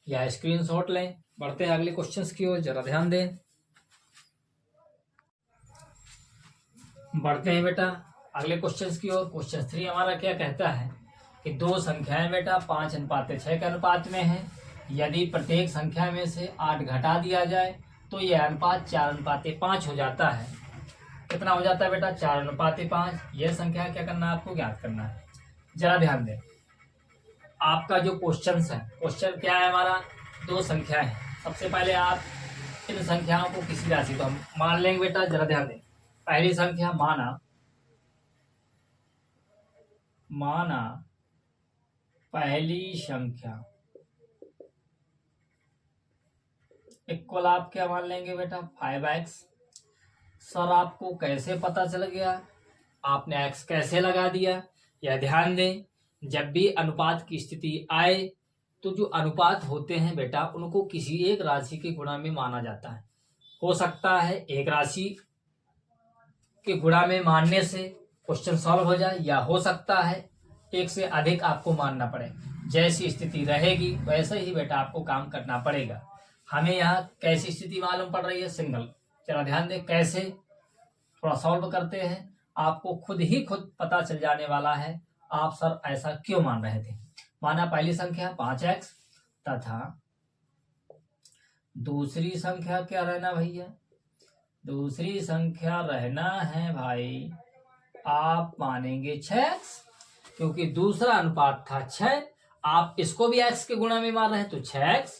या स्क्रीनशॉट लें। बढ़ते हैं अगले क्वेश्चंस की ओर, जरा ध्यान दें। बढ़ते हैं बेटा अगले क्वेश्चंस की ओर। क्वेश्चन 3 हमारा क्या कहता है कि दो संख्याएं बेटा 5:6 के अनुपात में है। यदि प्रत्येक संख्या में से 8 घटा दिया जाए तो यह अनुपात 4:5 हो जाता है। कितना हो जाता है बेटा? 4:5। यह संख्या क्या करना है? आपको ज्ञात करना है। जरा ध्यान दें, आपका जो क्वेश्चन है, क्वेश्चन क्या है हमारा? दो संख्या है। सबसे पहले आप इन संख्याओं को किसी राशि को हम मान लेंगे बेटा। जरा ध्यान दें, पहली संख्या माना पहली संख्या इक्वल आप क्या मान लेंगे बेटा? 5x। सर आपको कैसे पता चल गया? आपने x कैसे लगा दिया? यह ध्यान दें, जब भी अनुपात की स्थिति आए तो जो अनुपात होते हैं बेटा उनको किसी एक राशि के गुणा में माना जाता है। हो सकता है एक राशि के गुणा में मानने से क्वेश्चन सॉल्व हो जाए, या हो सकता है एक से अधिक आपको मानना पड़े। जैसी स्थिति रहेगी वैसे ही बेटा आपको काम करना पड़ेगा। हमें यहाँ कैसी स्थिति मालूम पड़ रही है? सिंगल। जरा ध्यान दें कैसे, थोड़ा सॉल्व करते हैं, आपको खुद पता चल जाने वाला है आप सर ऐसा क्यों मान रहे थे। माना पहली संख्या 5x तथा दूसरी संख्या क्या रहना भैया? दूसरी संख्या रहना है भाई, आप मानेंगे 6x, क्योंकि दूसरा अनुपात था 6। आप इसको भी x के गुणा में मान रहे हैं तो 6x।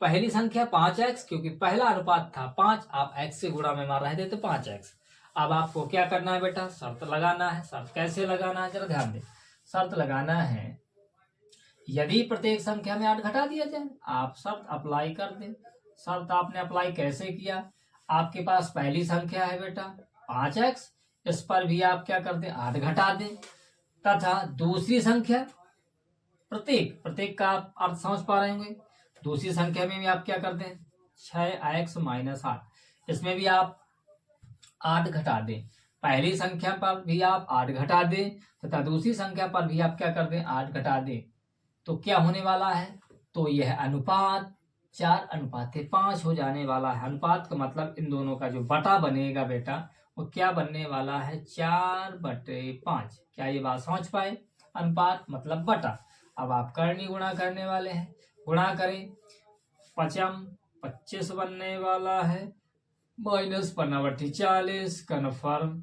पहली संख्या 5x, क्योंकि पहला अनुपात था 5, आप x के गुणा में मान रहे थे तो 5x। अब आपको क्या करना है बेटा? शर्त लगाना है। शर्त कैसे लगाना है? जरा ध्यान दें। शर्त लगाना है, यदि प्रत्येक संख्या में 8 घटा दिया जाए, आप शर्त अप्लाई कर दें। शर्त आपने अप्लाई कैसे किया? आपके पास पहली संख्या है बेटा 5x, इस पर भी आप क्या कर दें? 8 घटा दें। तथा दूसरी संख्या प्रत्येक का आप अर्थ समझ पा रहे होंगे। दूसरी संख्या में भी आप क्या कर दें? 6x - 8, इसमें भी आप 8 घटा दें। पहली संख्या पर भी आप 8 घटा दें तथा दूसरी संख्या पर भी आप क्या कर दें? 8 घटा दें। तो क्या होने वाला है? तो यह अनुपात 4:5 हो जाने वाला है। अनुपात का मतलब इन दोनों का जो बटा बनेगा बेटा वो क्या बनने वाला है? 4/5। क्या ये बात समझ पाए? अनुपात मतलब बटा। अब आप करनी गुणा करने वाले हैं, गुणा करें। 25 बनने वाला है, -15/40 कन्फर्म।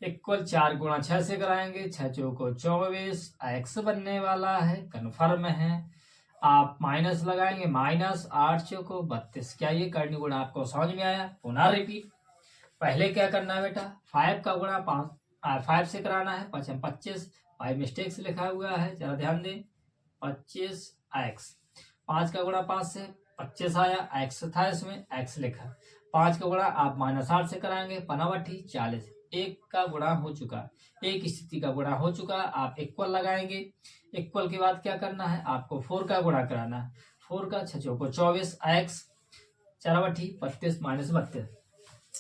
इक्वल 4 गुणा 6 से कराएंगे, 6 चौको 24, x बनने वाला है, कन्फर्म है। आप माइनस लगाएंगे, -8 चौको 32। क्या ये करनी गुणा आपको समझ में आया? पुनः रिपीट। पहले क्या करना है बेटा? 5 का गुणा 5 से कराना है, 5 25, 5 मिस्टेक से लिखा हुआ है, जरा ध्यान दें। 25x, 5 का गुणा 5 से 25 आया, x था इसमें, x लिखा। 5 का गुणा आप -8 से कराएंगे, 15/40। एक का गुणा हो चुका, एक स्थिति का गुणा हो चुका, आप इक्वल लगाएंगे। इक्वल के बाद क्या करना है? आपको 4 का गुणा कराना है। 4 का 6 चौको 24, x 4/32 -32।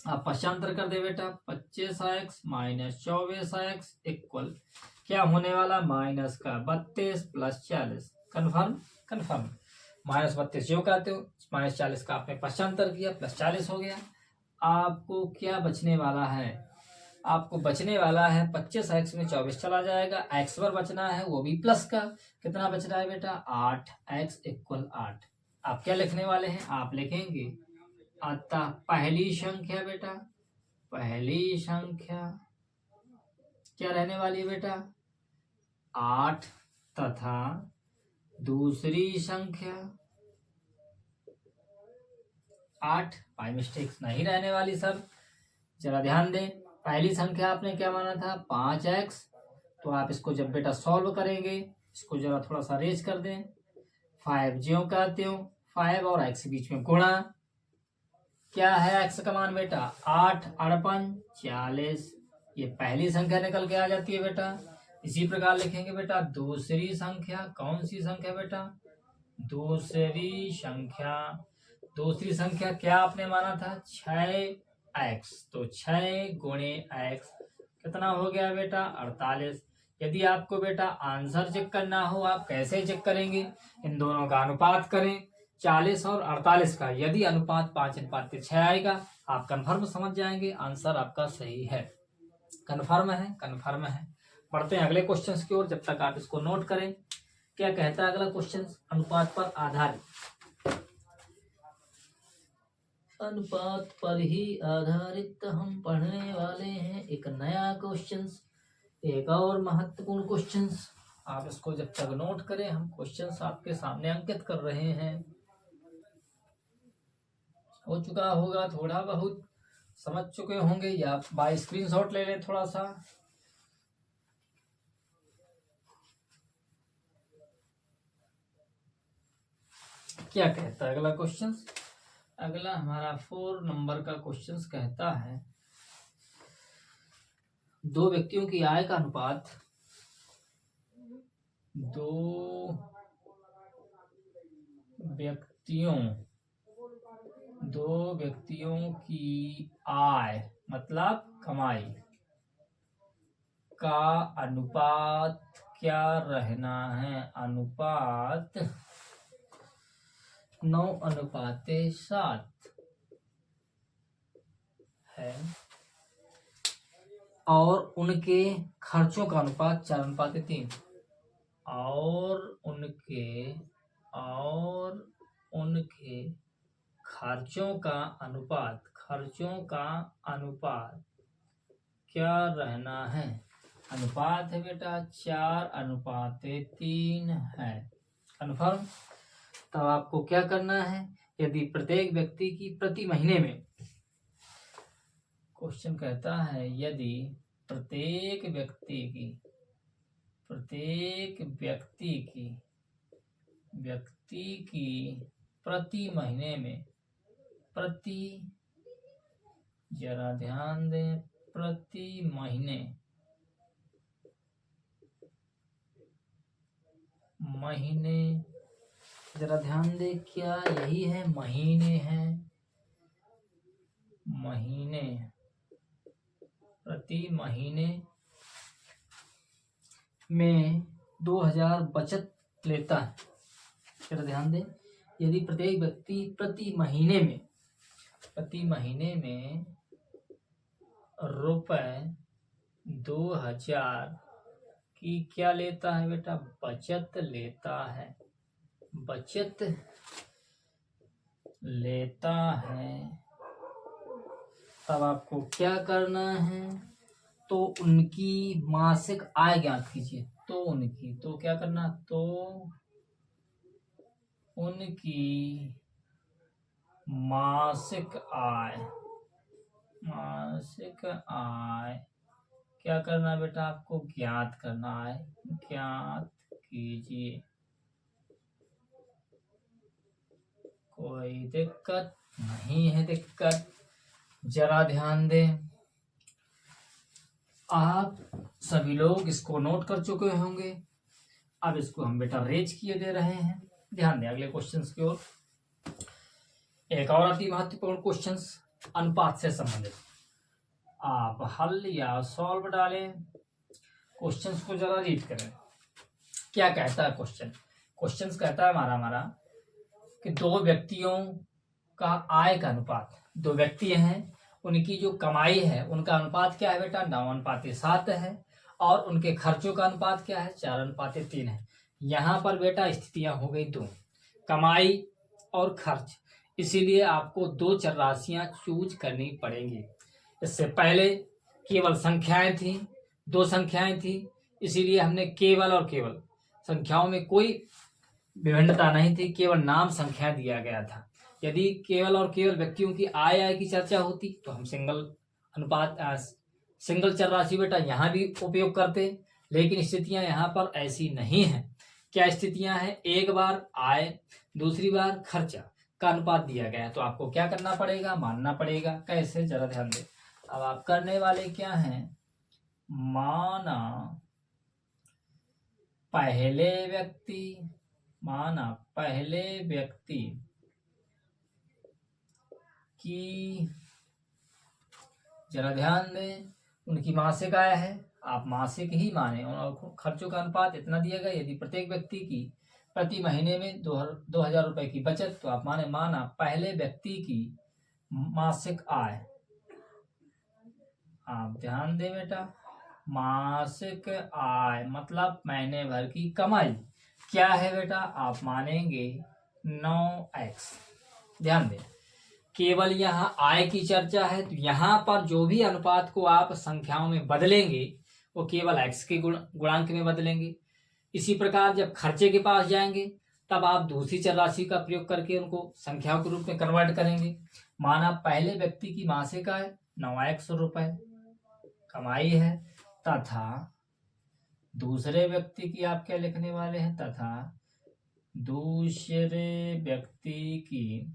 आप पश्चांतर कर दे बेटा, 25x - 24x इक्वल क्या होने वाला? -32 + 40। Confirm confirm. -32 जो कहते हो, -40 का आपने पश्चांतर किया, +40 हो गया। आपको क्या बचने वाला है? आपको बचने वाला है 25x में 24 चला जाएगा, x पर बचना है वो भी प्लस का। कितना बच रहा है बेटा? 8x = 8। आप क्या लिखने वाले हैं? आप लिखेंगे अतः पहली संख्या बेटा, पहली संख्या क्या रहने वाली है बेटा? 8 तथा दूसरी संख्या 8। बाई मिस्टेक नहीं रहने वाली सर, जरा ध्यान दें। पहली संख्या आपने क्या माना था? 5x। तो आप इसको जब बेटा सॉल्व करेंगे, इसको जरा थोड़ा सा रेज कर दें। 5 ज्यों का त्यों, 5 और x बीच में गुणा। क्या है x का मान बेटा? 8 अड़पन 40। ये पहली संख्या निकल के आ जाती है बेटा। इसी प्रकार लिखेंगे बेटा दूसरी संख्या। कौन सी संख्या बेटा? दूसरी संख्या। दूसरी संख्या क्या आपने माना था? 6x। तो 6 गुणे x कितना हो गया बेटा? 48। यदि आपको बेटा आंसर चेक करना हो, आप कैसे चेक करेंगे? इन दोनों का अनुपात करें, 40 और 48 का। यदि अनुपात 5:6 आएगा, आप कन्फर्म समझ जाएंगे आंसर आपका सही है। कन्फर्म है? कन्फर्म है। बढ़ते हैं अगले क्वेश्चन की ओर, जब तक आप इसको नोट करें। क्या कहता है अगला क्वेश्चन? अनुपात पर आधारित, अनुपात पर ही आधारित हम पढ़ने वाले हैं एक नया क्वेश्चन, एक और महत्वपूर्ण क्वेश्चन। आप इसको जब तक नोट करें, हम क्वेश्चंस आपके सामने अंकित कर रहे हैं। हो चुका होगा, थोड़ा बहुत समझ चुके होंगे, या बाय स्क्रीनशॉट ले लें थोड़ा सा। क्या कहता है अगला क्वेश्चन? अगला हमारा 4 नंबर का क्वेश्चन कहता है दो व्यक्तियों की आय का अनुपात, दो व्यक्तियों की आय मतलब कमाई का अनुपात क्या रहना है? अनुपात 9:7 है और उनके खर्चों का अनुपात 4:3 और उनके खर्चों का अनुपात क्या रहना है? अनुपात है बेटा 4:3 है। कन्फर्म? तब आपको क्या करना है? यदि प्रत्येक व्यक्ति की प्रति महीने में, क्वेश्चन कहता है यदि प्रत्येक व्यक्ति की प्रति महीने में, जरा ध्यान दें, प्रति महीने जरा ध्यान दे, क्या यही है? महीने हैं, प्रति महीने में 2000 बचत लेता है। जरा ध्यान दे, यदि प्रत्येक व्यक्ति प्रति महीने में रुपए 2000 की क्या लेता है बेटा? बचत लेता है, तब आपको क्या करना है? तो उनकी मासिक आय ज्ञात कीजिए। तो क्या करना? तो उनकी मासिक आय क्या करना बेटा? आपको ज्ञात करना है। ज्ञात कीजिए। कोई दिक्कत नहीं है। दिक्कत जरा ध्यान दें, आप सभी लोग इसको नोट कर चुके होंगे। अब इसको हम बेटा रेज किए दे रहे हैं। ध्यान दें अगले क्वेश्चंस की ओर। एक और अति महत्वपूर्ण क्वेश्चन अनुपात से संबंधित। आप हल या सॉल्व डालें, क्वेश्चंस को जरा रीड करें। क्या कहता है क्वेश्चन कहता है हमारा कि दो व्यक्तियों का आय का अनुपात, दो व्यक्ति हैं उनकी जो कमाई है उनका अनुपात क्या है बेटा, 9:7 है, और उनके खर्चों का अनुपात क्या है, 4:3 है। यहाँ पर बेटा स्थितियां हो गई दो, कमाई और खर्च, इसीलिए आपको दो चर राशियां चूज करनी पड़ेंगी। इससे पहले केवल संख्याएं थी, दो संख्याएं थी, इसीलिए हमने केवल और केवल, संख्याओं में कोई विभिन्नता नहीं थी, केवल नाम संख्या दिया गया था। यदि केवल और केवल व्यक्तियों की आय की चर्चा होती तो हम सिंगल चर राशि बेटा यहाँ भी उपयोग करते, लेकिन स्थितियां यहाँ पर ऐसी नहीं है। क्या स्थितियां हैं, एक बार आय, दूसरी बार खर्चा का अनुपात दिया गया है, तो आपको क्या करना पड़ेगा, मानना पड़ेगा। कैसे, जरा ध्यान दें। अब आप करने वाले क्या हैं, माना पहले व्यक्ति की, जरा ध्यान दें, उनकी मासिक आय है, आप मासिक ही माने, और खर्चों का अनुपात इतना दिया गया। यदि प्रत्येक व्यक्ति की प्रति महीने में 2000 रुपए की बचत, तो आप माना पहले व्यक्ति की मासिक आय, आप ध्यान दें बेटा, मासिक आय मतलब महीने भर की कमाई क्या है बेटा, आप मानेंगे 9x। ध्यान दें, केवल यहाँ आय की चर्चा है, तो यहाँ पर जो भी अनुपात को आप संख्याओं में बदलेंगे वो केवल x के गुणांक में बदलेंगे। इसी प्रकार जब खर्चे के पास जाएंगे तब आप दूसरी चर राशि का प्रयोग करके उनको संख्याओं के रूप में कन्वर्ट करेंगे। माना पहले व्यक्ति की मासिक आय 9x रुपए कमाई है, तथा दूसरे व्यक्ति की आप क्या लिखने वाले हैं, तथा दूसरे व्यक्ति की,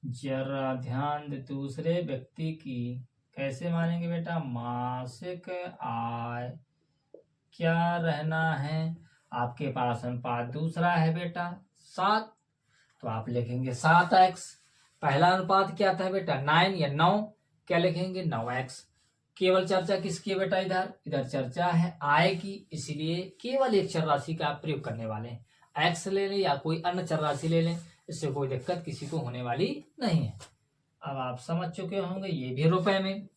जरा ध्यान दे, दूसरे व्यक्ति की कैसे मानेंगे बेटा, मासिक आय क्या रहना है, आपके पास अनुपात दूसरा है बेटा 7, तो आप लिखेंगे 7x। पहला अनुपात क्या था बेटा 9 या 9, क्या लिखेंगे 9x। केवल चर्चा किसकी है बेटा, इधर चर्चा है आय की, इसलिए केवल एक चर राशि का आप प्रयोग करने वाले हैं। x ले लें या कोई अन्य चर राशि ले लें, इससे कोई दिक्कत किसी को होने वाली नहीं है। अब आप समझ चुके होंगे, ये भी रुपए में।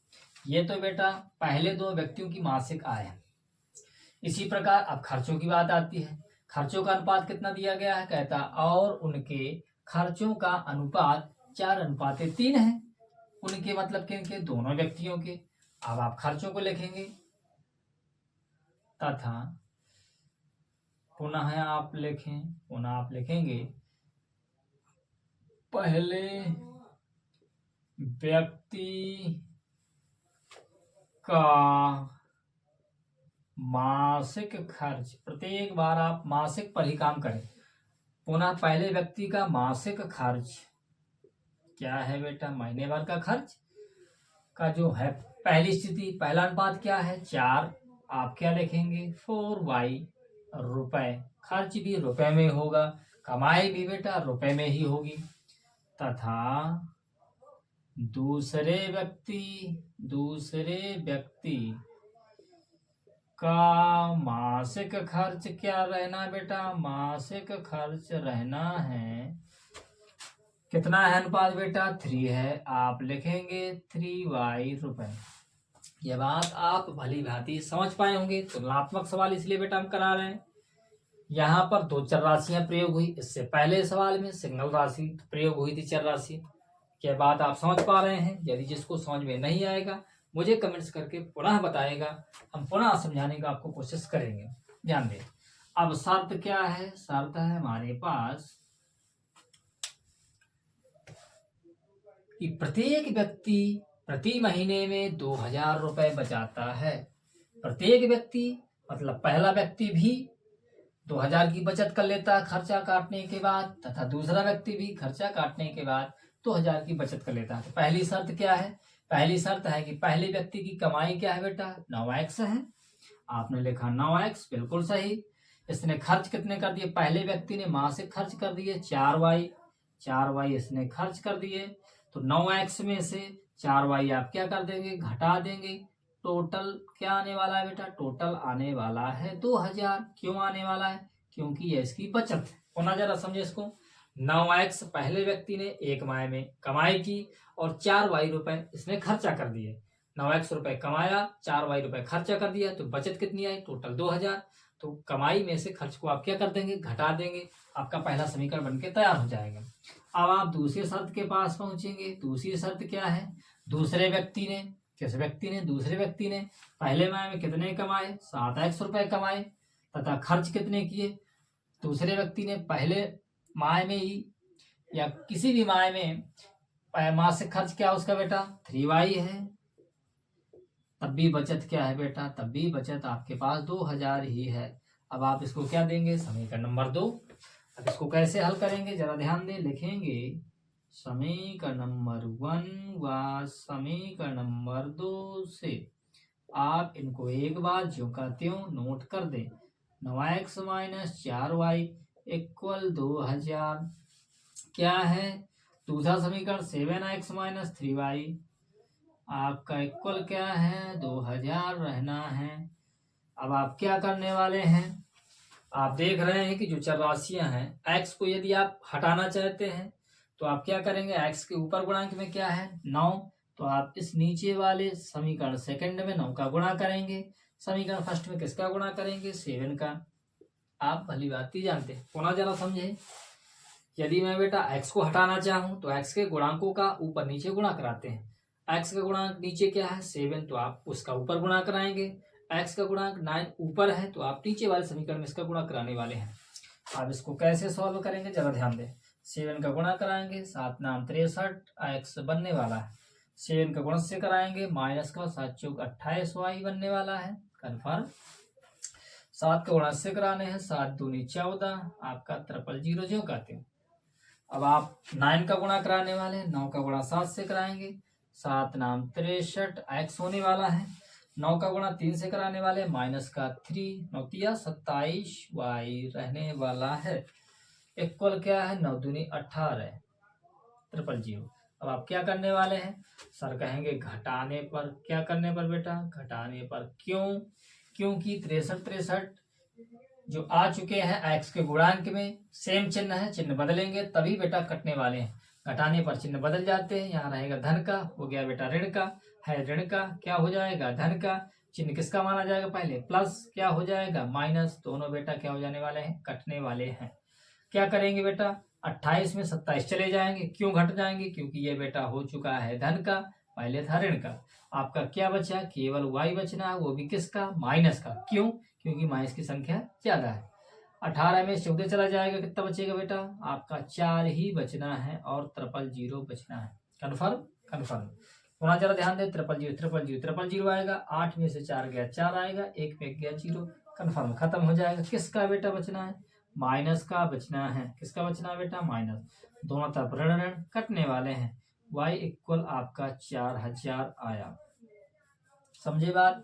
ये तो बेटा पहले दो व्यक्तियों की मासिक आय है। इसी प्रकार अब खर्चों की बात आती है। खर्चों का अनुपात कितना दिया गया है, कहता और उनके खर्चों का अनुपात 4:3 है। उनके मतलब किनके, दोनों व्यक्तियों के। अब आप खर्चों को लिखेंगे, तथा पुनः आप लिखेंगे पहले व्यक्ति का मासिक खर्च, प्रत्येक बार आप मासिक पर ही काम करें। पुनः पहले व्यक्ति का मासिक खर्च क्या है बेटा, महीने भर का खर्च का जो है पहली स्थिति, पहला अनुपात क्या है 4, आप क्या लिखेंगे 4y रुपए। खर्च भी रुपए में होगा, कमाई भी बेटा रुपए में ही होगी। तथा दूसरे व्यक्ति का मासिक खर्च क्या रहना बेटा, मासिक खर्च रहना है, कितना है अनुपात बेटा 3 है, आप लिखेंगे 3y रुपए। यह बात आप भली भांति समझ पाए होंगे। तुलनात्मक सवाल इसलिए बेटा हम करा रहे हैं। यहाँ पर दो चर राशियां प्रयोग हुई, इससे पहले सवाल में सिंगल राशि प्रयोग हुई थी, चर राशि। क्या बात आप समझ पा रहे हैं? यदि जिसको समझ में नहीं आएगा मुझे कमेंट्स करके पुनः बताएगा, हम पुनः समझाने का आपको कोशिश करेंगे। ध्यान दें, अब शर्त क्या है, शर्त है हमारे पास कि प्रत्येक व्यक्ति प्रति महीने में 2000 रुपए बचाता है। प्रत्येक व्यक्ति मतलब पहला व्यक्ति भी 2000 की बचत कर लेता है खर्चा काटने के बाद, तथा दूसरा व्यक्ति भी खर्चा काटने के बाद 2000 की बचत कर लेता है। तो पहली शर्त क्या है, पहली शर्त है कि पहले व्यक्ति की कमाई क्या है बेटा 9x है, आपने लिखा 9x, बिल्कुल सही। इसने खर्च कितने कर दिए, पहले व्यक्ति ने मासिक खर्च कर दिए 4y इसने खर्च कर दिए, तो 9x में से 4y आप क्या कर देंगे, घटा देंगे। टोटल क्या आने वाला है बेटा, टोटल आने वाला है 2000। क्यों आने वाला है, क्योंकि ये इसकी बचत है। पुनः जरा समझे इसको, 9x पहले व्यक्ति ने 1 माह में कमाई की और 4y रुपए इसने खर्चा कर दिए। 9x रुपए कमाया, 4y रुपए खर्चा कर दिया, तो बचत कितनी आई? टोटल 2000। तो कमाई में से खर्च को आप क्या कर देंगे? घटा देंगे। आपका पहला समीकरण बनके तैयार हो जाएगा। अब आप दूसरी शर्त के पास पहुंचेंगे। दूसरी शर्त क्या है? दूसरे व्यक्ति ने, किस व्यक्ति ने? दूसरे व्यक्ति ने पहले माह में कितने कमाए? 7x रुपए कमाए तथा खर्च कितने किए? दूसरे व्यक्ति ने पहले माह में ही या किसी भी माह में मासिक खर्च क्या उसका बेटा? 3y है। तब भी बचत क्या है बेटा? तब भी बचत आपके पास 2000 ही है। अब आप इसको क्या देंगे? समीकरण नंबर 2। अब इसको कैसे हल करेंगे जरा ध्यान दें। लिखेंगे समीकरण नंबर 1 व समीकरण नंबर 2 से आप इनको एक बार ज्यों का त्यों नोट कर दें। 9x माइनस 4y इक्वल 2000 क्या है? दूसरा समीकरण 7x माइनस 3y आपका इक्वल क्या है? 2000 रहना है। अब आप क्या करने वाले हैं? आप देख रहे हैं कि जो चर राशियां हैं, x को यदि आप हटाना चाहते हैं तो आप क्या करेंगे? x के ऊपर गुणांक में क्या है? 9। तो आप इस नीचे वाले समीकरण सेकंड में 9 का गुणा करेंगे, समीकरण फर्स्ट में किसका गुणा करेंगे? 7 का। आप भली बात ही जानते हैं। पुनः जरा समझे, यदि मैं बेटा x को हटाना चाहूं तो x के गुणांकों का ऊपर नीचे गुणा कराते हैं। x का गुणांक नीचे क्या है? 7, तो आप उसका ऊपर गुणा कराएंगे। x का गुणांक 9 ऊपर है, तो आप नीचे वाले समीकरण में इसका गुणा कराने वाले हैं। आप इसको कैसे सॉल्व करेंगे जरा ध्यान दें। 7 का गुणा कराएंगे, 7 नाम 63 x बनने वाला है। 7 का गुणन से कराएंगे, माइनस का 7 चौक 28y बनने वाला है। कन्फर्म। 7 का गुणन से कराने हैं, 7 दूनी 14 आपका 000 ज्यों कहते हैं। अब आप 9 का गुणा कराने वाले हैं, 9 का गुणा 7 से कराएंगे, 7 नाम 63 x होने वाला है। 9 का गुणा 3 से कराने वाले, माइनस का 3 9 27 y रहने वाला है। इक्वल क्या है? 9 दूनी 18 000। अब आप क्या करने वाले हैं? सर कहेंगे घटाने पर। क्या करने पर बेटा? घटाने पर। क्यों? क्योंकि 63 जो आ चुके हैं x के गुणांक में सेम चिन्ह है, चिन्ह बदलेंगे तभी बेटा कटने वाले हैं। घटाने पर चिन्ह बदल जाते हैं। यहाँ रहेगा धन का, हो गया बेटा ऋण का, है ऋण का, क्या हो जाएगा? धन का। चिन्ह किसका माना जाएगा? पहले प्लस, क्या हो जाएगा? माइनस। दोनों बेटा क्या हो जाने वाले हैं? कटने वाले हैं। क्या करेंगे बेटा? 28 में 27 चले जाएंगे। क्यों घट जाएंगे? क्योंकि ये बेटा हो चुका है धन का, पहले था ऋण का। आपका क्या बचा? केवल y बचना है, वो भी किसका? माइनस का। क्यों? क्योंकि माइनस की संख्या ज्यादा है। 18 में 14 चला जाएगा, कितना बचेगा बेटा? आपका 4 ही बचना है और 000 बचना है। कन्फर्म? कन्फर्म। पुनः जरा ध्यान दे, 000 आएगा। 8 में से 4 गया 4 आएगा, 1 में गया 0। कन्फर्म। खत्म हो जाएगा। किसका बेटा बचना है? माइनस का बचना है। किसका बचना है बेटा? माइनस। दोनों तरफ ऋण ऋण कटने वाले हैं। y इक्वल आपका 4000 आया। समझे बात?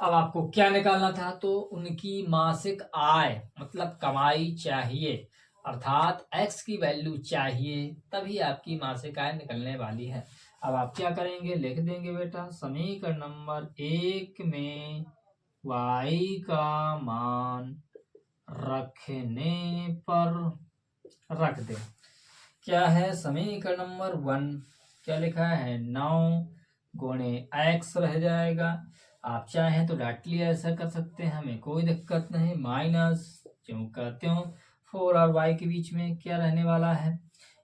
अब आपको क्या निकालना था? तो उनकी मासिक आय मतलब कमाई चाहिए, अर्थात x की वैल्यू चाहिए, तभी आपकी मासिक आय निकलने वाली है। अब आप क्या करेंगे? लिख देंगे बेटा समीकरण नंबर 1 में y का मान रखने पर रख दे। क्या है? समीकरण नंबर 1 क्या लिखा है? 9 गुणे x रह जाएगा। आप चाहें तो डायरेक्टली ऐसा कर सकते हैं, हमें कोई दिक्कत नहीं। माइनस क्यों का त्यों 4 और y के बीच में क्या रहने वाला है?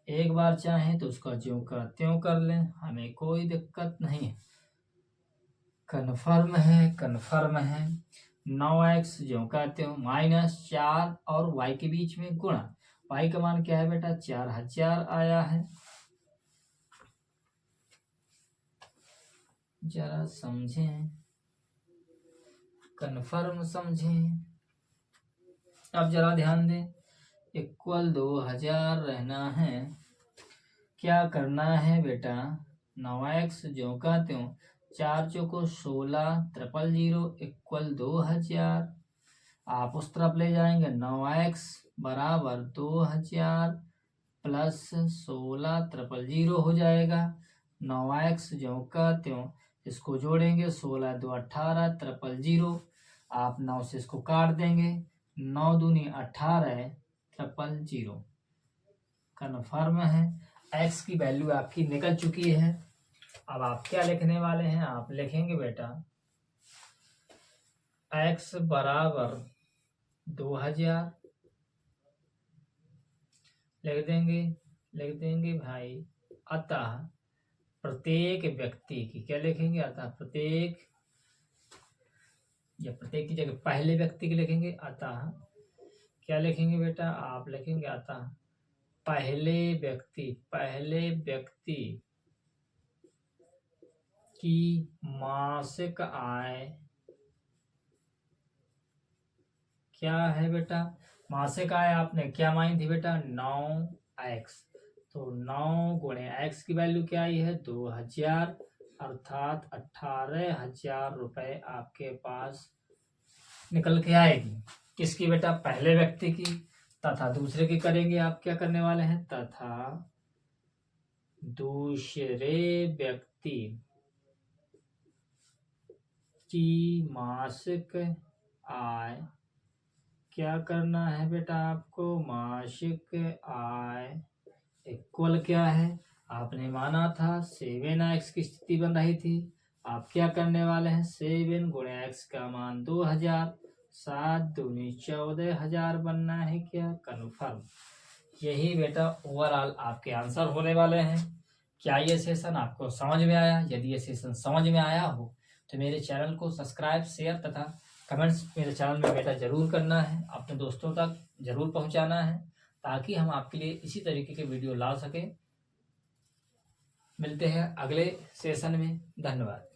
एक बार चाहें तो उसका ज्यों का त्यों कर लें, हमें कोई दिक्कत नहीं। कन्फर्म है? कन्फर्म है। 9x ज्यों का त्यों माइनस 4 और y के बीच में गुणा। y का मान क्या है बेटा? 4000 आया है। जरा समझें, कन्फर्म समझें। अब जरा ध्यान दें, इक्वल 2000 रहना है। क्या करना है बेटा? 9x ज्यों का त्यों 4 चौको 16 000 इक्वल 2000। आप उस तरफ ले जाएंगे, 9x बराबर 2000 प्लस 16 000 हो जाएगा। 9x ज्यों का त्यों इसको जोड़ेंगे, 16 2 18 000। आप 9 से इसको काट देंगे, 9 दूनी 18 000। कन्फर्म है। x की वैल्यू आपकी निकल चुकी है। अब आप क्या लिखने वाले हैं, आप लिखेंगे बेटा x बराबर 2000 लिख देंगे भाई। अतः प्रत्येक व्यक्ति की क्या लिखेंगे, अतः प्रत्येक या प्रत्येक की जगह पहले व्यक्ति की लिखेंगे। अतः क्या लिखेंगे बेटा, आप लिखेंगे अतः पहले व्यक्ति की मासिक आय क्या है बेटा, मासिक आय आपने क्या मानी थी बेटा, 9x। तो 9 गुणे x की वैल्यू क्या आई है, 2000, अर्थात 18,000 रुपए आपके पास निकल के आएगी। किसकी बेटा, पहले व्यक्ति की। तथा दूसरे की करेंगे आप क्या करने वाले हैं, तथा दूसरे व्यक्ति की मासिक आय क्या करना है बेटा आपको, मासिक आय इक्वल क्या है, आपने माना था 7x की स्थिति बन रही थी। आप क्या करने वाले हैं, 7 गुणे x का मान 2000, 7 दूनी 14,000 बनना है क्या, कन्फर्म। यही बेटा ओवरऑल आपके आंसर होने वाले हैं। क्या ये सेशन आपको समझ में आया? यदि ये सेशन समझ में आया हो तो मेरे चैनल को सब्सक्राइब, शेयर तथा कमेंट्स मेरे चैनल में बेटा जरूर करना है, अपने दोस्तों तक जरूर पहुंचाना है, ताकि हम आपके लिए इसी तरीके के वीडियो ला सकें। मिलते हैं अगले सेशन में। धन्यवाद।